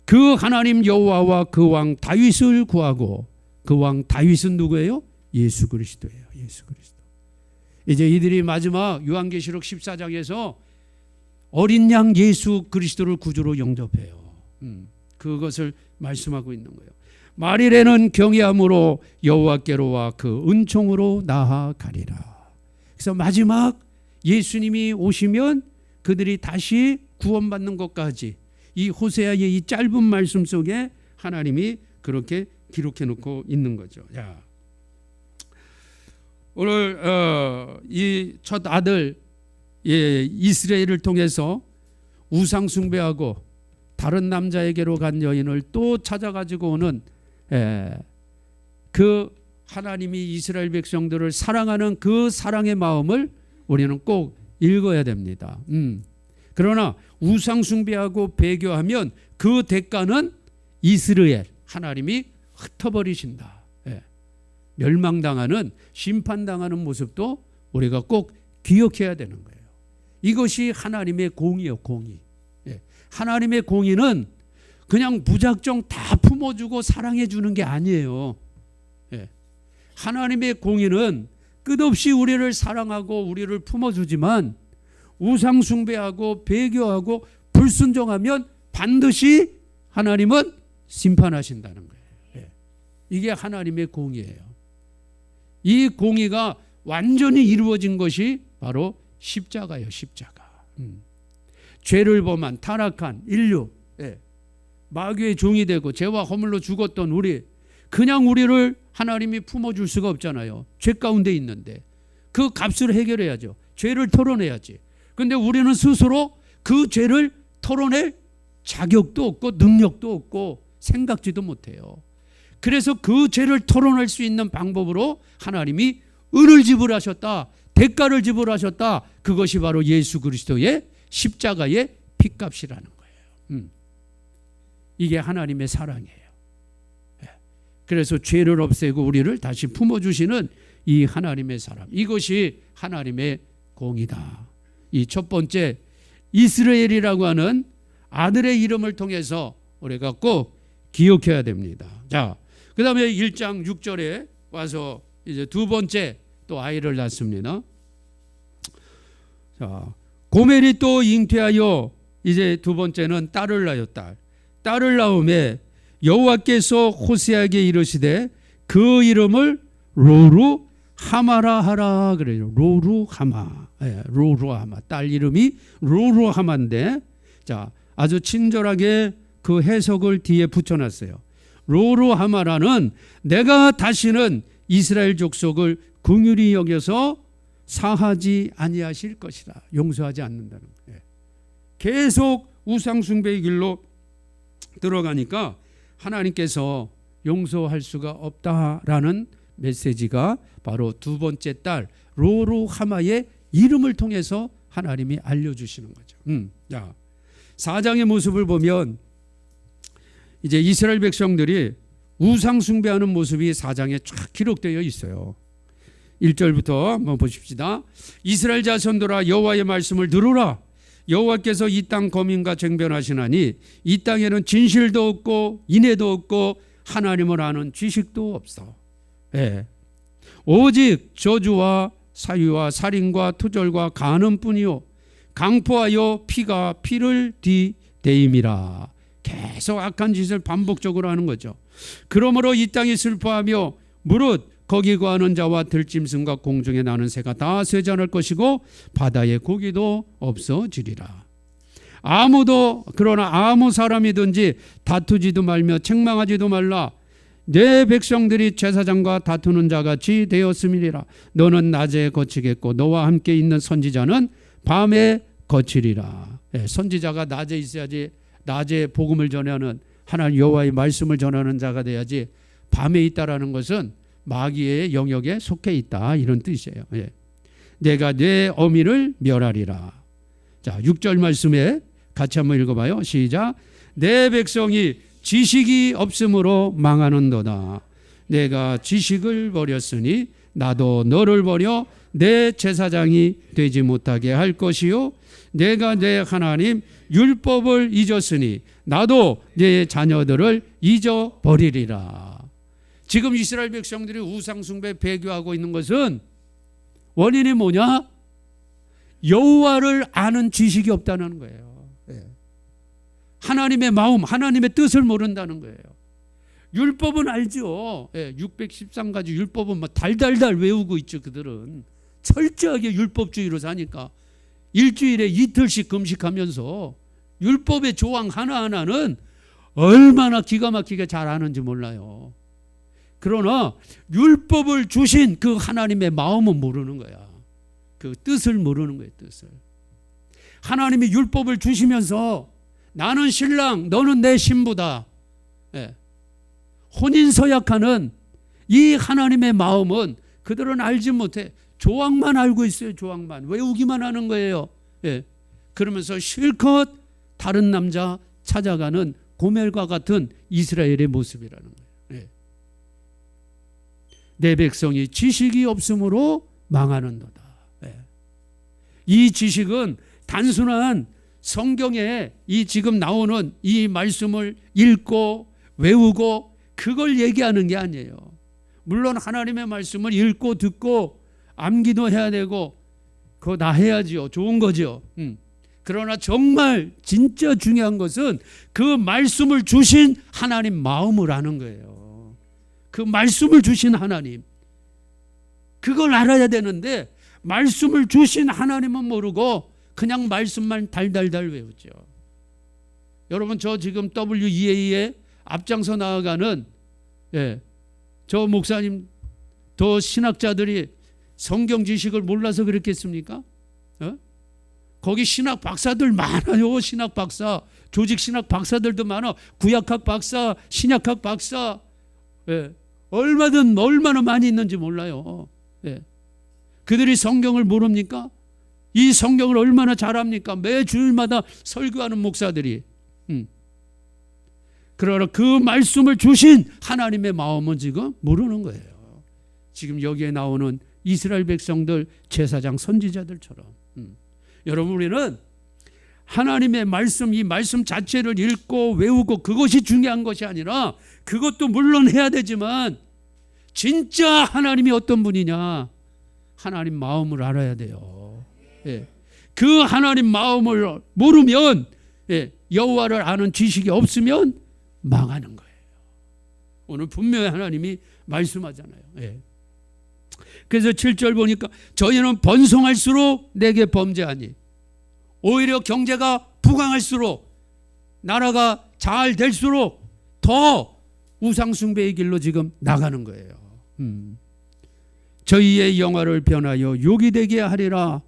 그 하나님 여호와와 그 왕 다윗을 구하고, 그 왕 다윗은 누구예요? 예수 그리스도예요. 예수 그리스도. 이제 이들이 마지막 요한계시록 14장에서 어린 양 예수 그리스도를 구주로 영접해요. 그것을 말씀하고 있는 거예요. 말일에는 경외함으로 여호와께로와 그 은총으로 나아가리라. 그래서 마지막 예수님이 오시면 그들이 다시 구원받는 것까지 이 호세아의 이 짧은 말씀 속에 하나님이 그렇게 기록해 놓고 있는 거죠. 야, 오늘 이 첫 아들 이스라엘을 통해서 우상 숭배하고 다른 남자에게로 간 여인을 또 찾아가지고 오는 그 하나님이 이스라엘 백성들을 사랑하는 그 사랑의 마음을 우리는 꼭 읽어야 됩니다. 그러나 우상 숭배하고 배교하면 그 대가는 이스라엘 하나님이 흩어버리신다. 멸망당하는, 심판당하는 모습도 우리가 꼭 기억해야 되는 거예요. 이것이 하나님의 공의예요. 공의. 하나님의 공의는 그냥 무작정 다 품어주고 사랑해주는 게 아니에요. 하나님의 공의는 끝없이 우리를 사랑하고 우리를 품어주지만 우상 숭배하고 배교하고 불순종하면 반드시 하나님은 심판하신다는 거예요. 이게 하나님의 공의예요. 이 공의가 완전히 이루어진 것이 바로 십자가예요. 십자가. 죄를 범한 타락한 인류, 마귀의 종이 되고 죄와 허물로 죽었던 우리, 그냥 우리를 하나님이 품어줄 수가 없잖아요. 죄 가운데 있는데 그 값을 해결해야죠. 죄를 털어내야지. 그런데 우리는 스스로 그 죄를 털어낼 자격도 없고 능력도 없고 생각지도 못해요. 그래서 그 죄를 털어낼 수 있는 방법으로 하나님이 은을 지불하셨다. 대가를 지불하셨다. 그것이 바로 예수 그리스도의 십자가의 피값이라는 거예요. 이게 하나님의 사랑이에요. 그래서 죄를 없애고 우리를 다시 품어주시는 이 하나님의 사랑, 이것이 하나님의 공이다. 이 첫 번째 이스라엘이라고 하는 아들의 이름을 통해서 우리가 꼭 기억해야 됩니다. 자, 그 다음에 1장 6절에 와서 이제 두 번째 또 아이를 낳습니다. 자, 고멜이 또 잉태하여 이제 두 번째는 딸을 낳았다. 딸을 낳음에 여호와께서 호세아에게 이르시되 그 이름을 로루하마라 하라 그래요. 로루하마. 로루하마. 딸 이름이 로루하마인데, 자, 아주 친절하게 그 해석을 뒤에 붙여놨어요. 로루하마라는 내가 다시는 이스라엘 족속을 긍휼히 여겨서 사하지 아니하실 것이다. 용서하지 않는다는 거예요. 계속 우상 숭배의 길로 들어가니까 하나님께서 용서할 수가 없다라는 메시지가 바로 두 번째 딸 로루하마의 이름을 통해서 하나님이 알려주시는 거죠. 자, 4장의 모습을 보면 이제 이스라엘 백성들이 우상 숭배하는 모습이 4장에 쫙 기록되어 있어요. 1절부터 한번 보십시다. 이스라엘 자손들아 여호와의 말씀을 들으라. 여호와께서 이 땅 거민과 쟁변하시나니 이 땅에는 진실도 없고 인애도 없고 하나님을 아는 지식도 없어. 오직 저주와 사유와 살인과 투절과 간음뿐이요 강포하여 피가 피를 뒤대임이라. 계속 악한 짓을 반복적으로 하는 거죠. 그러므로 이 땅이 슬퍼하며 무릇 거기 거하는 자와 들짐승과 공중에 나는 새가 다 쇠잔할 것이고 바다의 고기도 없어지리라. 그러나 아무 사람이든지 다투지도 말며 책망하지도 말라. 내 백성들이 제사장과 다투는 자같이 되었음이니라. 너는 낮에 거치겠고 너와 함께 있는 선지자는 밤에 거치리라. 선지자가 낮에 있어야지. 낮에 복음을 전하는 하나님 여호와의 말씀을 전하는 자가 돼야지. 밤에 있다라는 것은 마귀의 영역에 속해 있다 이런 뜻이에요. 내가 내 어미를 멸하리라. 자, 6절 말씀에 같이 한번 읽어봐요. 시작. 내 백성이 지식이 없으므로 망하는도다. 내가 지식을 버렸으니 나도 너를 버려 내 제사장이 되지 못하게 할 것이요, 내가 내 하나님 율법을 잊었으니 나도 내 자녀들을 잊어버리리라. 지금 이스라엘 백성들이 우상숭배 배교하고 있는 것은 원인이 뭐냐? 여호와를 아는 지식이 없다는 거예요. 하나님의 마음, 하나님의 뜻을 모른다는 거예요. 율법은 알죠. 613가지 율법은 뭐 달달달 외우고 있죠. 그들은 철저하게 율법주의로 사니까 일주일에 이틀씩 금식하면서 율법의 조항 하나하나는 얼마나 기가 막히게 잘 아는지 몰라요. 그러나 율법을 주신 그 하나님의 마음은 모르는 거야. 그 뜻을 모르는 거예요. 뜻을. 하나님이 율법을 주시면서 나는 신랑, 너는 내 신부다. 혼인서약하는 이 하나님의 마음은 그들은 알지 못해. 조항만 알고 있어요. 조항만. 외우기만 하는 거예요. 그러면서 실컷 다른 남자 찾아가는 고멜과 같은 이스라엘의 모습이라는 거예요. 내 백성이 지식이 없으므로 망하는도다. 이 지식은 단순한 성경에 이 지금 나오는 이 말씀을 읽고 외우고 그걸 얘기하는 게 아니에요. 물론 하나님의 말씀을 읽고 듣고 암기도 해야 되고 그거 다 해야지요. 좋은 거죠. 그러나 정말 진짜 중요한 것은 그 말씀을 주신 하나님 마음을 아는 거예요. 그 말씀을 주신 하나님, 그걸 알아야 되는데 말씀을 주신 하나님은 모르고 그냥 말씀만 달달달 외우죠. 여러분, 저 지금 WEA에 앞장서 나아가는 저 목사님, 더 신학자들이 성경 지식을 몰라서 그렇겠습니까? 거기 신학 박사들 많아요. 신학 박사, 조직 신학 박사들도 많아. 구약학 박사, 신약학 박사, 얼마나 많이 있는지 몰라요. 그들이 성경을 모릅니까? 이 성경을 얼마나 잘합니까? 매 주일마다 설교하는 목사들이. 그러나 그 말씀을 주신 하나님의 마음은 지금 모르는 거예요. 지금 여기에 나오는 이스라엘 백성들, 제사장, 선지자들처럼. 여러분, 우리는 하나님의 말씀, 이 말씀 자체를 읽고 외우고 그것이 중요한 것이 아니라, 그것도 물론 해야 되지만 진짜 하나님이 어떤 분이냐, 하나님 마음을 알아야 돼요. 그 하나님 마음을 모르면, 여호와를 아는 지식이 없으면 망하는 거예요. 오늘 분명히 하나님이 말씀하잖아요. 그래서 7절 보니까 저희는 번성할수록 내게 범죄하니, 오히려 경제가 부강할수록, 나라가 잘 될수록 더 우상숭배의 길로 지금 나가는 거예요. 저희의 영화를 변하여 욕이 되게 하리라.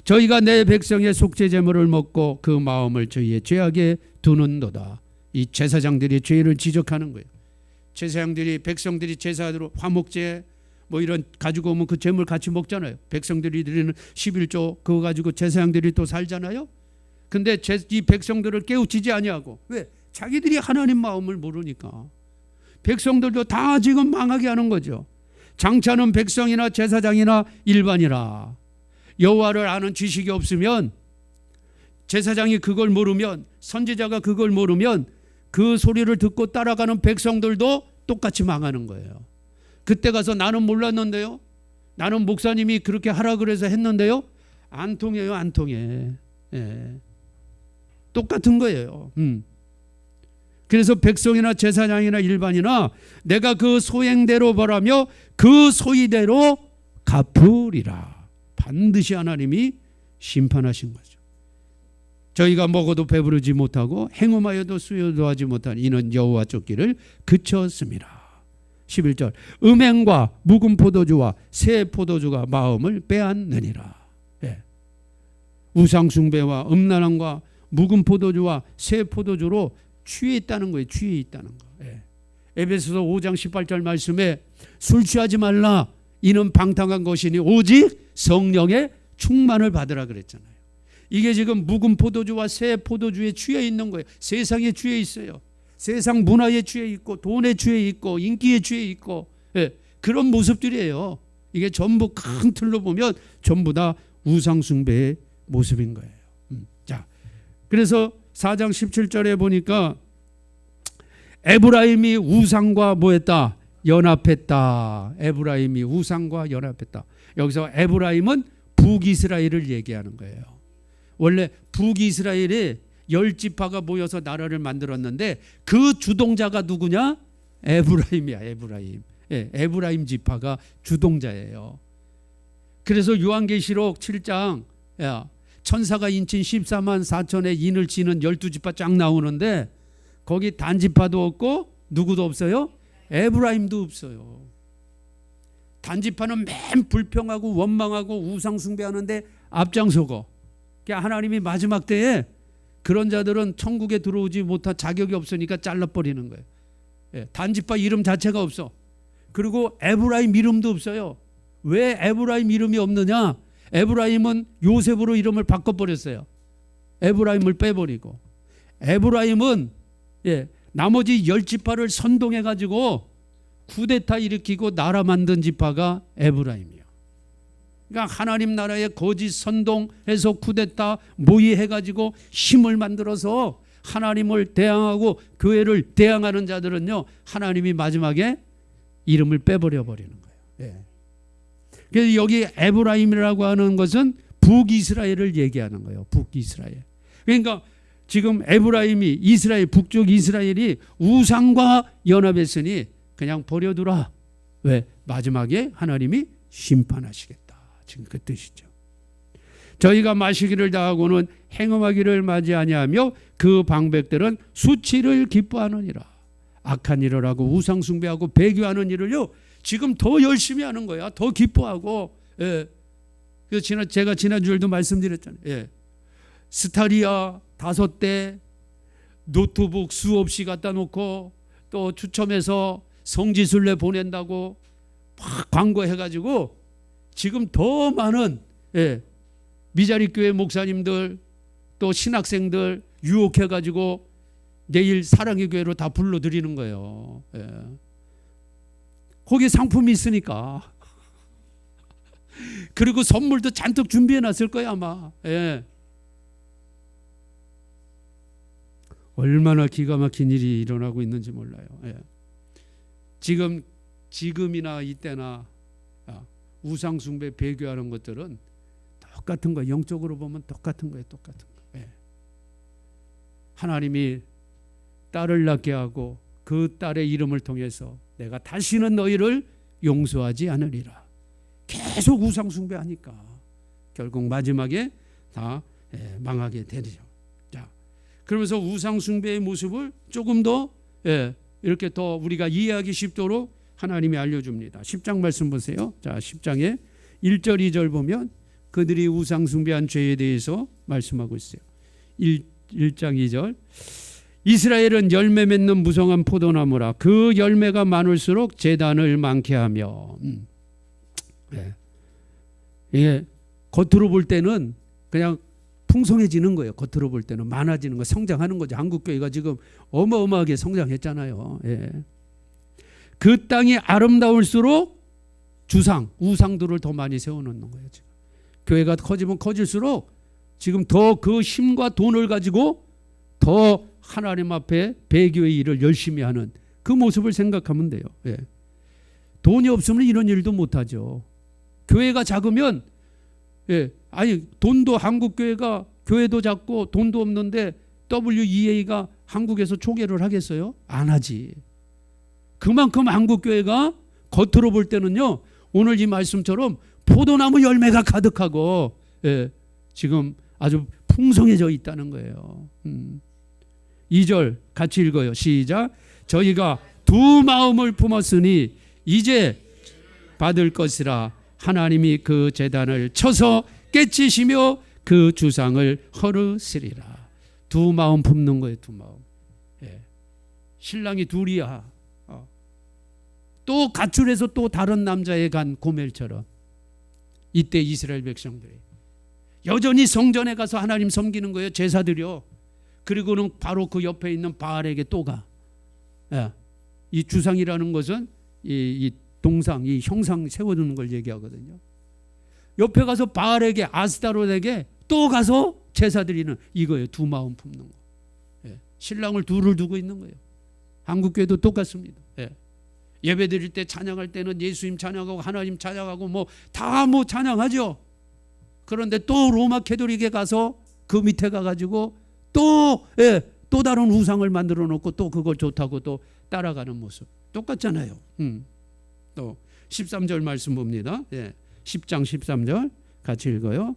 저희가 내 백성의 속죄 제물을 먹고 그 마음을 저희의 죄악에 두는도다. 이 제사장들이 죄를 지적하는 거예요. 제사장들이, 백성들이 제사로 화목제 뭐 이런 가지고 오면 그 제물 같이 먹잖아요. 백성들이 드리는 11조 그거 가지고 제사장들이 또 살잖아요. 근데 이 백성들을 깨우치지 아니하고, 왜? 자기들이 하나님 마음을 모르니까. 백성들도 다 지금 망하게 하는 거죠. 장차는 백성이나 제사장이나 일반이라. 여호와를 아는 지식이 없으면, 제사장이 그걸 모르면, 선지자가 그걸 모르면 그 소리를 듣고 따라가는 백성들도 똑같이 망하는 거예요. 그때 가서 나는 몰랐는데요, 나는 목사님이 그렇게 하라 그래서 했는데요, 안 통해요. 안 통해. 똑같은 거예요. 그래서 백성이나 제사장이나 일반이나 내가 그 소행대로 벌하며 그 소위대로 갚으리라. 반드시 하나님이 심판하신 거죠. 저희가 먹어도 배부르지 못하고 행음하여도 수요도 하지 못한 이는 여호와 쫓기를 그쳤습니다. 11절 음행과 묵은 포도주와 새 포도주가 마음을 빼앗느니라. 우상숭배와 음란함과 묵은 포도주와 새 포도주로 취해 있다는 거예요. 취해 있다는 거. 에베소서 5장 18절 말씀에 술 취하지 말라 이는 방탕한 것이니 오직 성령의 충만을 받으라 그랬잖아요. 이게 지금 묵은 포도주와 새 포도주에 취해 있는 거예요. 세상에 취해 있어요. 세상 문화에 취해 있고 돈에 취해 있고 인기에 취해 있고 그런 모습들이에요. 이게 전부 큰 틀로 보면 전부 다 우상 숭배의 모습인 거예요. 자, 그래서 4장 17절에 보니까 에브라임이 우상과 뭐했다? 연합했다. 에브라임이 우상과 연합했다. 여기서 에브라임은 북이스라엘을 얘기하는 거예요. 원래 북이스라엘에 10지파가 모여서 나라를 만들었는데 그 주동자가 누구냐? 에브라임이야. 에브라임. 에브라임 지파가 주동자예요. 그래서 요한계시록 7장 천사가 인친 14만 4천의 인을 치는 12지파 쫙 나오는데 거기 단지파도 없고 누구도 없어요? 에브라임도 없어요. 단지파는 맨 불평하고 원망하고 우상 숭배하는데 앞장서고, 그러니까 하나님이 마지막 때에 그런 자들은 천국에 들어오지 못할 자격이 없으니까 잘라버리는 거예요. 단지파 이름 자체가 없어. 그리고 에브라임 이름도 없어요. 왜 에브라임 이름이 없느냐? 에브라임은 요셉으로 이름을 바꿔버렸어요. 에브라임을 빼버리고. 에브라임은 나머지 10지파를 선동해가지고 쿠데타 일으키고 나라 만든 지파가 에브라임이에요. 그러니까 하나님 나라에 거짓 선동해서 쿠데타 모의해가지고 힘을 만들어서 하나님을 대항하고 교회를 대항하는 자들은요, 하나님이 마지막에 이름을 빼버려 버리는 거예요. 그래서 여기 에브라임이라고 하는 것은 북이스라엘을 얘기하는 거예요. 북이스라엘. 그러니까 지금 에브라임이 이스라엘, 북쪽 이스라엘이 우상과 연합했으니 그냥 버려두라. 왜? 마지막에 하나님이 심판하시겠다. 지금 그 뜻이죠. 저희가 마시기를 다하고는 행음하기를 맞이 아니하며 그 방백들은 수치를 기뻐하느니라. 악한 일을 하고 우상 숭배하고 배교하는 일을요, 지금 더 열심히 하는 거야. 더 기뻐하고. 그래서 제가 지난주에도 말씀드렸잖아요. 스타리아 5대 노트북 수없이 갖다 놓고 또 추첨해서 성지순례 보낸다고 막 광고해가지고 지금 더 많은 미자리 교회 목사님들 또 신학생들 유혹해가지고 내일 사랑의 교회로 다 불러들이는 거예요. 거기 상품이 있으니까. 그리고 선물도 잔뜩 준비해놨을 거야 아마. 얼마나 기가 막힌 일이 일어나고 있는지 몰라요. 지금이나 이때나 우상 숭배 배교하는 것들은 똑같은 거예요. 영적으로 보면 똑같은 거예요. 똑같은 거. 하나님이 딸을 낳게 하고 그 딸의 이름을 통해서 내가 다시는 너희를 용서하지 않으리라. 계속 우상 숭배하니까 결국 마지막에 다 망하게 되죠. 자, 그러면서 우상 숭배의 모습을 조금 더 이렇게 더 우리가 이해하기 쉽도록 하나님이 알려줍니다. 10장 말씀 보세요. 자, 10장에 1절 2절 보면 그들이 우상 숭배한 죄에 대해서 말씀하고 있어요. 1장 2절 이스라엘은 열매 맺는 무성한 포도나무라. 그 열매가 많을수록 제단을 많게 하며. 이게 겉으로 볼 때는 그냥 풍성해지는 거예요. 겉으로 볼 때는 많아지는 거, 성장하는 거죠. 한국교회가 지금 어마어마하게 성장했잖아요. 그 땅이 아름다울수록 주상, 우상들을 더 많이 세워놓는 거예요. 지금 교회가 커지면 커질수록 지금 더 그 힘과 돈을 가지고 더 하나님 앞에 배교의 일을 열심히 하는 그 모습을 생각하면 돼요. 돈이 없으면 이런 일도 못하죠. 교회가 작으면 아니 돈도 한국 교회가 교회도 작고 돈도 없는데 WEA가 한국에서 초계를 하겠어요? 안 하지. 그만큼 한국 교회가 겉으로 볼 때는요, 오늘 이 말씀처럼 포도나무 열매가 가득하고 지금 아주 풍성해져 있다는 거예요. 2절 같이 읽어요. 시작. 저희가 두 마음을 품었으니 이제 받을 것이라. 하나님이 그 제단을 쳐서 깨치시며 그 주상을 헐으시리라. 두 마음 품는 거예요. 두 마음. 신랑이 둘이야. 또 가출해서 또 다른 남자에 간 고멜처럼 이때 이스라엘 백성들이 여전히 성전에 가서 하나님 섬기는 거예요. 제사 드려. 그리고는 바로 그 옆에 있는 바알에게 또 가. 예. 이 주상이라는 것은 이 동상, 이 형상 세워두는 걸 얘기하거든요. 옆에 가서 바알에게, 아스타롯에게 또 가서 제사 드리는 이거예요. 두 마음 품는 거. 예. 신랑을 둘을 두고 있는 거예요. 한국교회도 똑같습니다. 예. 예배 드릴 때 찬양할 때는 예수님 찬양하고 하나님 찬양하고 뭐 다 뭐 찬양하죠. 그런데 또 로마 캐톨릭에 가서 그 밑에 가가지고 또 다른 우상을 만들어 놓고 또 그걸 좋다고 또 따라가는 모습 똑같잖아요. 또 13절 말씀 봅니다. 10장 13절 같이 읽어요.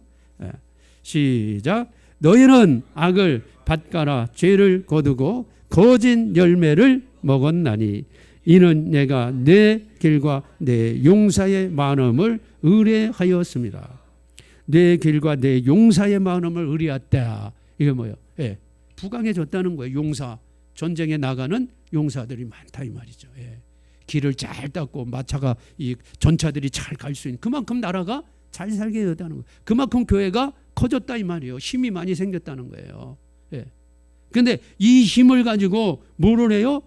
시작. 너희는 악을 밭가라 죄를 거두고 거짓 열매를 먹었나니 이는 내가 내 길과 내 용사의 마음을 의뢰하였습니다. 내 길과 내 용사의 마음을 의뢰했다. 이게 뭐예요? 부강해졌다는 거예요. 용사, 전쟁에 나가는 용사들이 많다 이 말이죠. 길을 잘 닦고 마차가 이 전차들이 잘 갈 수 있는 그만큼 나라가 잘 살게 됐다는 거예요. 그만큼 교회가 커졌다 이 말이에요. 힘이 많이 생겼다는 거예요. 그런데 이 힘을 가지고 뭐를 해요?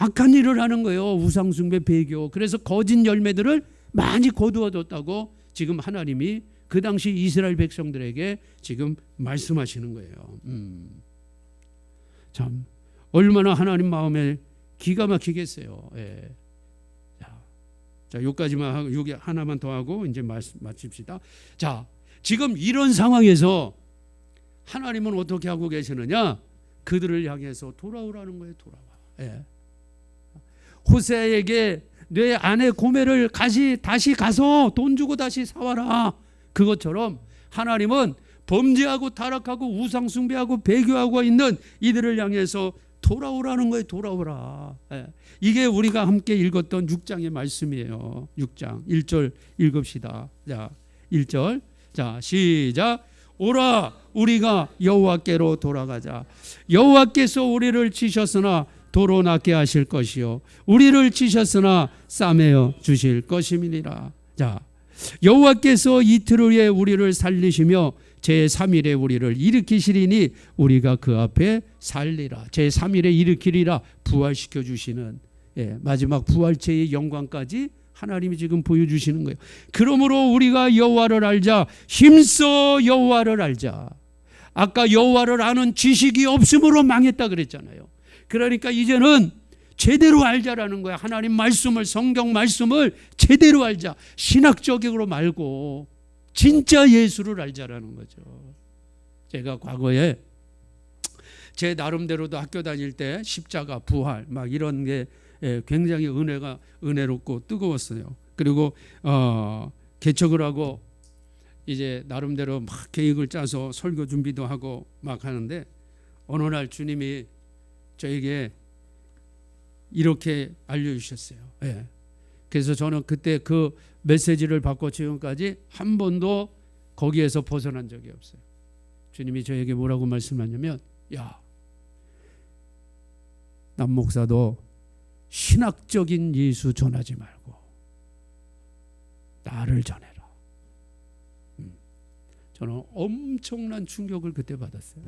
악한 일을 하는 거예요. 우상숭배, 배교. 그래서 거짓 열매들을 많이 거두어뒀다고 지금 하나님이 그 당시 이스라엘 백성들에게 지금 말씀하시는 거예요. 참 얼마나 하나님 마음에 기가 막히겠어요. 자, 여기까지만 하고 여기 하나만 더 하고 이제 마칩시다. 자, 지금 이런 상황에서 하나님은 어떻게 하고 계시느냐? 그들을 향해서 돌아오라는 거예요. 돌아와. 호세에게 내 아내 고멜을 다시 가서 돈 주고 다시 사와라. 그것처럼 하나님은 범죄하고 타락하고 우상숭배하고 배교하고 있는 이들을 향해서 돌아오라는 거예요. 돌아오라. 이게 우리가 함께 읽었던 6장의 말씀이에요. 6장 1절 읽읍시다. 자, 1절. 자, 시작. 오라 우리가 여호와께로 돌아가자. 여호와께서 우리를 치셨으나 도로 낫게 하실 것이요 우리를 치셨으나 싸매어 주실 것임이니라. 자, 여호와께서 이틀 후에 우리를 살리시며 제3일에 우리를 일으키시리니 우리가 그 앞에 살리라. 제3일에 일으키리라. 부활시켜 주시는 마지막 부활체의 영광까지 하나님이 지금 보여주시는 거예요. 그러므로 우리가 여호와를 알자. 힘써 여호와를 알자. 아까 여호와를 아는 지식이 없음으로 망했다 그랬잖아요. 그러니까 이제는 제대로 알자라는 거야. 하나님 말씀을, 성경 말씀을 제대로 알자. 신학적으로 말고 진짜 예수를 알자라는 거죠. 제가 과거에 제 나름대로도 학교 다닐 때 십자가, 부활 막 이런 게 굉장히 은혜롭고 뜨거웠어요. 그리고 개척을 하고 이제 나름대로 막 계획을 짜서 설교 준비도 하고 막 하는데 어느 날 주님이 저에게 이렇게 알려주셨어요. 그래서 저는 그때 그 메시지를 받고 지금까지 한 번도 거기에서 벗어난 적이 없어요. 주님이 저에게 뭐라고 말씀하냐면, 야, 남 목사도 신학적인 예수 전하지 말고 나를 전해라. 저는 엄청난 충격을 그때 받았어요.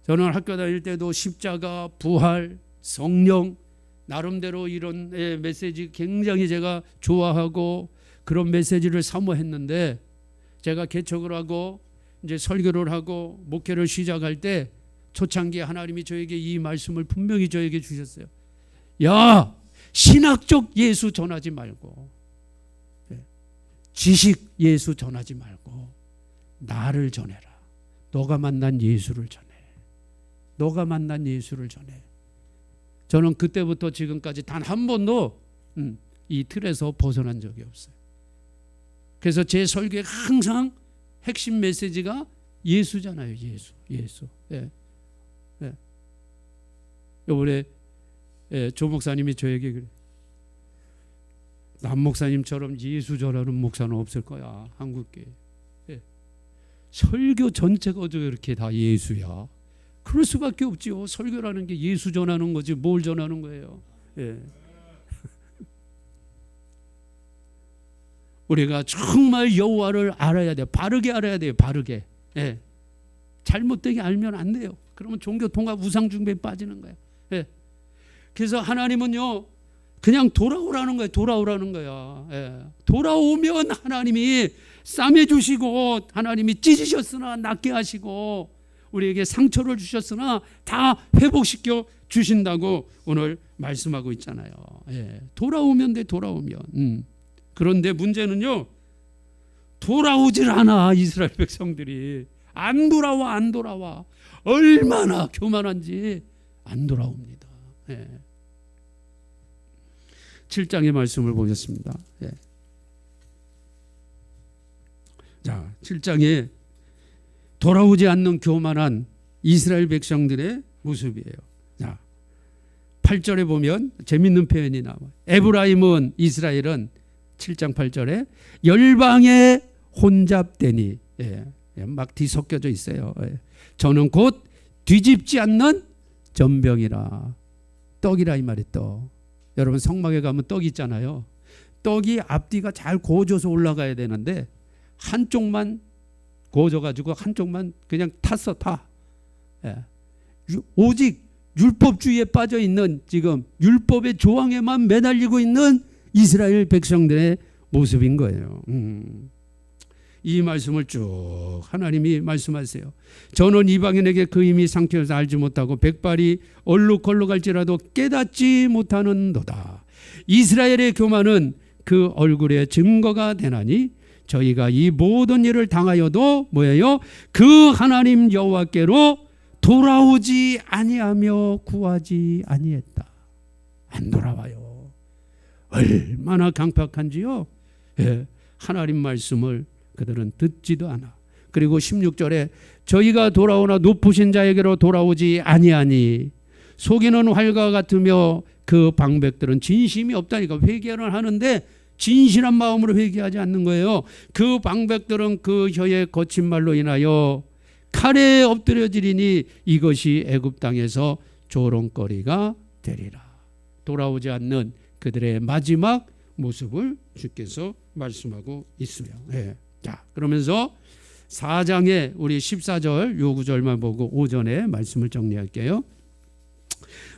저는 학교 다닐 때도 십자가, 부활, 성령 나름대로 이런 메시지 굉장히 제가 좋아하고 그런 메시지를 사모했는데 제가 개척을 하고 이제 설교를 하고 목회를 시작할 때 초창기에 하나님이 저에게 이 말씀을 분명히 저에게 주셨어요. 야, 신학적 예수 전하지 말고 지식 예수 전하지 말고 나를 전해라. 너가 만난 예수를 전해. 너가 만난 예수를 전해. 저는 그때부터 지금까지 단 한 번도 이 틀에서 벗어난 적이 없어요. 그래서 제 설교에 항상 핵심 메시지가 예수잖아요. 예수. 이번에 조 목사님이 저에게 그래. 남 목사님처럼 예수 전하는 목사는 없을 거야. 한국교회. 설교 전체가 어떻게 이렇게 다 예수야. 그럴 수밖에 없지요. 설교라는 게 예수 전하는 거지 뭘 전하는 거예요. 우리가 정말 여호와를 알아야 돼요. 바르게 알아야 돼요. 바르게. 예. 잘못되게 알면 안 돼요. 그러면 종교 통합 우상 숭배에 빠지는 거예요. 예. 그래서 하나님은요 그냥 돌아오라는 거예요. 돌아오라는 거야. 예. 돌아오면 하나님이 싸매 주시고 하나님이 찢으셨으나 낫게 하시고 우리에게 상처를 주셨으나 다 회복시켜 주신다고 오늘 말씀하고 있잖아요. 예. 돌아오면 돼. 돌아오면. 그런데 문제는요 돌아오질 않아. 이스라엘 백성들이 안 돌아와. 안 돌아와. 얼마나 교만한지 안 돌아옵니다. 예. 7장의 말씀을 보겠습니다. 예. 자, 7장에 돌아오지 않는 교만한 이스라엘 백성들의 모습이에요. 자, 8절에 보면 재밌는 표현이 나와요. 에브라임은 이스라엘은 7장 8절에 열방에 혼잡되니 예. 막 뒤섞여져 있어요. 예. 저는 곧 뒤집지 않는 전병이라. 떡이라 이 말이 떡. 여러분 성막에 가면 떡이 있잖아요. 떡이 앞뒤가 잘 고워져서 올라가야 되는데 한쪽만 고워져가지고 한쪽만 그냥 탔어 타. 예. 오직 율법주의에 빠져 있는 지금 율법의 조항에만 매달리고 있는 이스라엘 백성들의 모습인 거예요. 이 말씀을 쭉 하나님이 말씀하세요. 저는 이방인에게 그 힘이 상태여서 알지 못하고 백발이 얼룩걸룩할지라도 깨닫지 못하는도다. 이스라엘의 교만은 그 얼굴의 증거가 되나니 저희가 이 모든 일을 당하여도 뭐예요? 그 하나님 여호와께로 돌아오지 아니하며 구하지 아니했다. 안 돌아와요. 얼마나 강팍한지요. 예, 하나님 말씀을 그들은 듣지도 않아. 그리고 16절에 저희가 돌아오나 높으신 자에게로 돌아오지 아니하니 속이는 활과 같으며 그 방백들은 진심이 없다니까. 회개를 하는데 진실한 마음으로 회개하지 않는 거예요. 그 방백들은 그 혀의 거친 말로 인하여 칼에 엎드려지리니 이것이 애굽 땅에서 조롱거리가 되리라. 돌아오지 않는 그들의 마지막 모습을 주께서 말씀하고 있으며. 네. 자, 그러면서 4장에 우리 14절 요 구절만 보고 오전에 말씀을 정리할게요.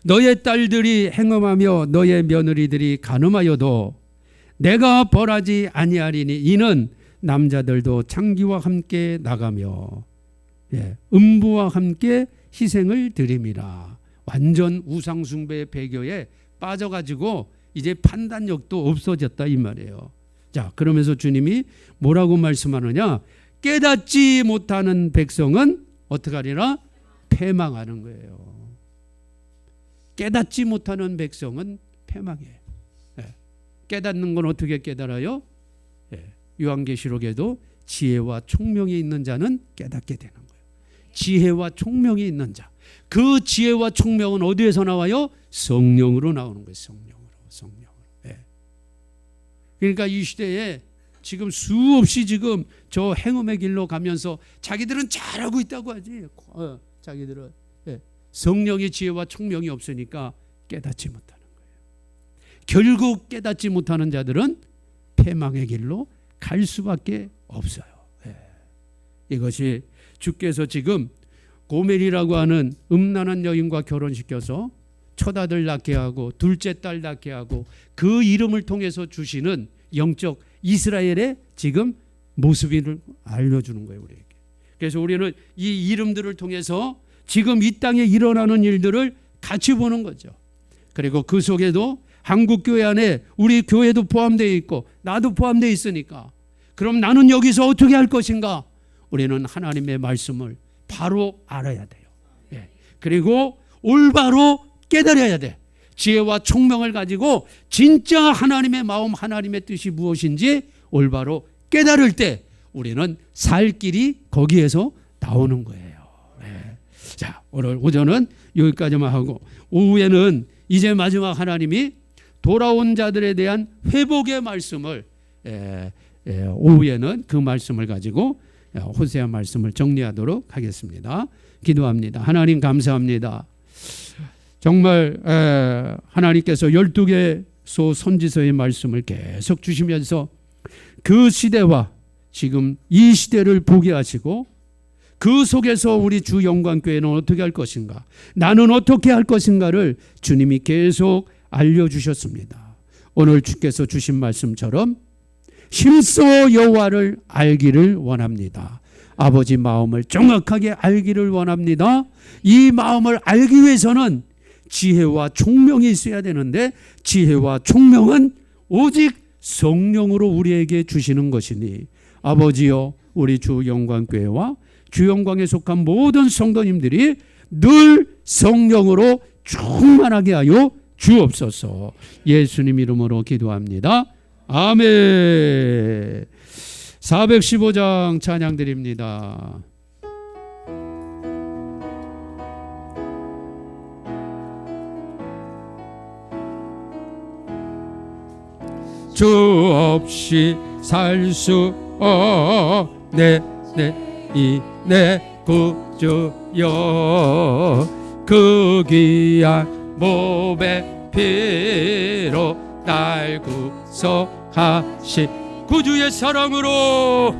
너의 딸들이 행음하며 너의 며느리들이 간음하여도 내가 벌하지 아니하리니 이는 남자들도 창기와 함께 나가며 음부와 함께 희생을 드림이라. 완전 우상숭배의 배교에 빠져가지고 이제 판단력도 없어졌다 이 말이에요. 자, 그러면서 주님이 뭐라고 말씀하느냐? 깨닫지 못하는 백성은 어떻게 하리라? 패망하는 거예요. 깨닫지 못하는 백성은 패망해. 깨닫는 건 어떻게 깨달아요? 요한계시록에도 지혜와 총명이 있는 자는 깨닫게 되는 거예요. 지혜와 총명이 있는 자. 그 지혜와 총명은 어디에서 나와요? 성령으로 나오는 거예요. 성령으로. 그러니까 이 시대에 지금 수없이 지금 저 행음의 길로 가면서 자기들은 잘하고 있다고 하지. 자기들은 성령의 지혜와 총명이 없으니까 깨닫지 못하는 거예요. 결국 깨닫지 못하는 자들은 패망의 길로 갈 수밖에 없어요. 이것이 주께서 지금 고멜이라고 하는 음란한 여인과 결혼시켜서 첫 아들 낳게 하고 둘째 딸 낳게 하고 그 이름을 통해서 주시는 영적 이스라엘의 지금 모습을 알려주는 거예요. 우리에게. 그래서 우리는 이 이름들을 통해서 지금 이 땅에 일어나는 일들을 같이 보는 거죠. 그리고 그 속에도 한국교회 안에 우리 교회도 포함되어 있고 나도 포함되어 있으니까 그럼 나는 여기서 어떻게 할 것인가? 우리는 하나님의 말씀을 바로 알아야 돼요. 그리고 올바로 깨달아야 돼. 지혜와 총명을 가지고 진짜 하나님의 마음, 하나님의 뜻이 무엇인지 올바로 깨달을 때 우리는 살 길이 거기에서 나오는 거예요. 자, 오늘 오전은 여기까지만 하고 오후에는 이제 마지막 하나님이 돌아온 자들에 대한 회복의 말씀을 오후에는 그 말씀을 가지고 호세아 말씀을 정리하도록 하겠습니다. 기도합니다. 하나님 감사합니다. 정말 하나님께서 12개 소 선지서의 말씀을 계속 주시면서 그 시대와 지금 이 시대를 보게 하시고 그 속에서 우리 주 영광교회는 어떻게 할 것인가, 나는 어떻게 할 것인가를 주님이 계속 알려주셨습니다. 오늘 주께서 주신 말씀처럼 힘써 여호와를 알기를 원합니다. 아버지 마음을 정확하게 알기를 원합니다. 이 마음을 알기 위해서는 지혜와 총명이 있어야 되는데, 지혜와 총명은 오직 성령으로 우리에게 주시는 것이니, 아버지여, 우리 주 영광교회와 주 영광에 속한 모든 성도님들이 늘 성령으로 충만하게 하여 주옵소서. 예수님 이름으로 기도합니다. 아멘. 415장 찬양 드립니다. 주 없이 살 수 없네 내 구주여, 그 귀한 몸의 피로 날 구속하시 구주의 사랑으로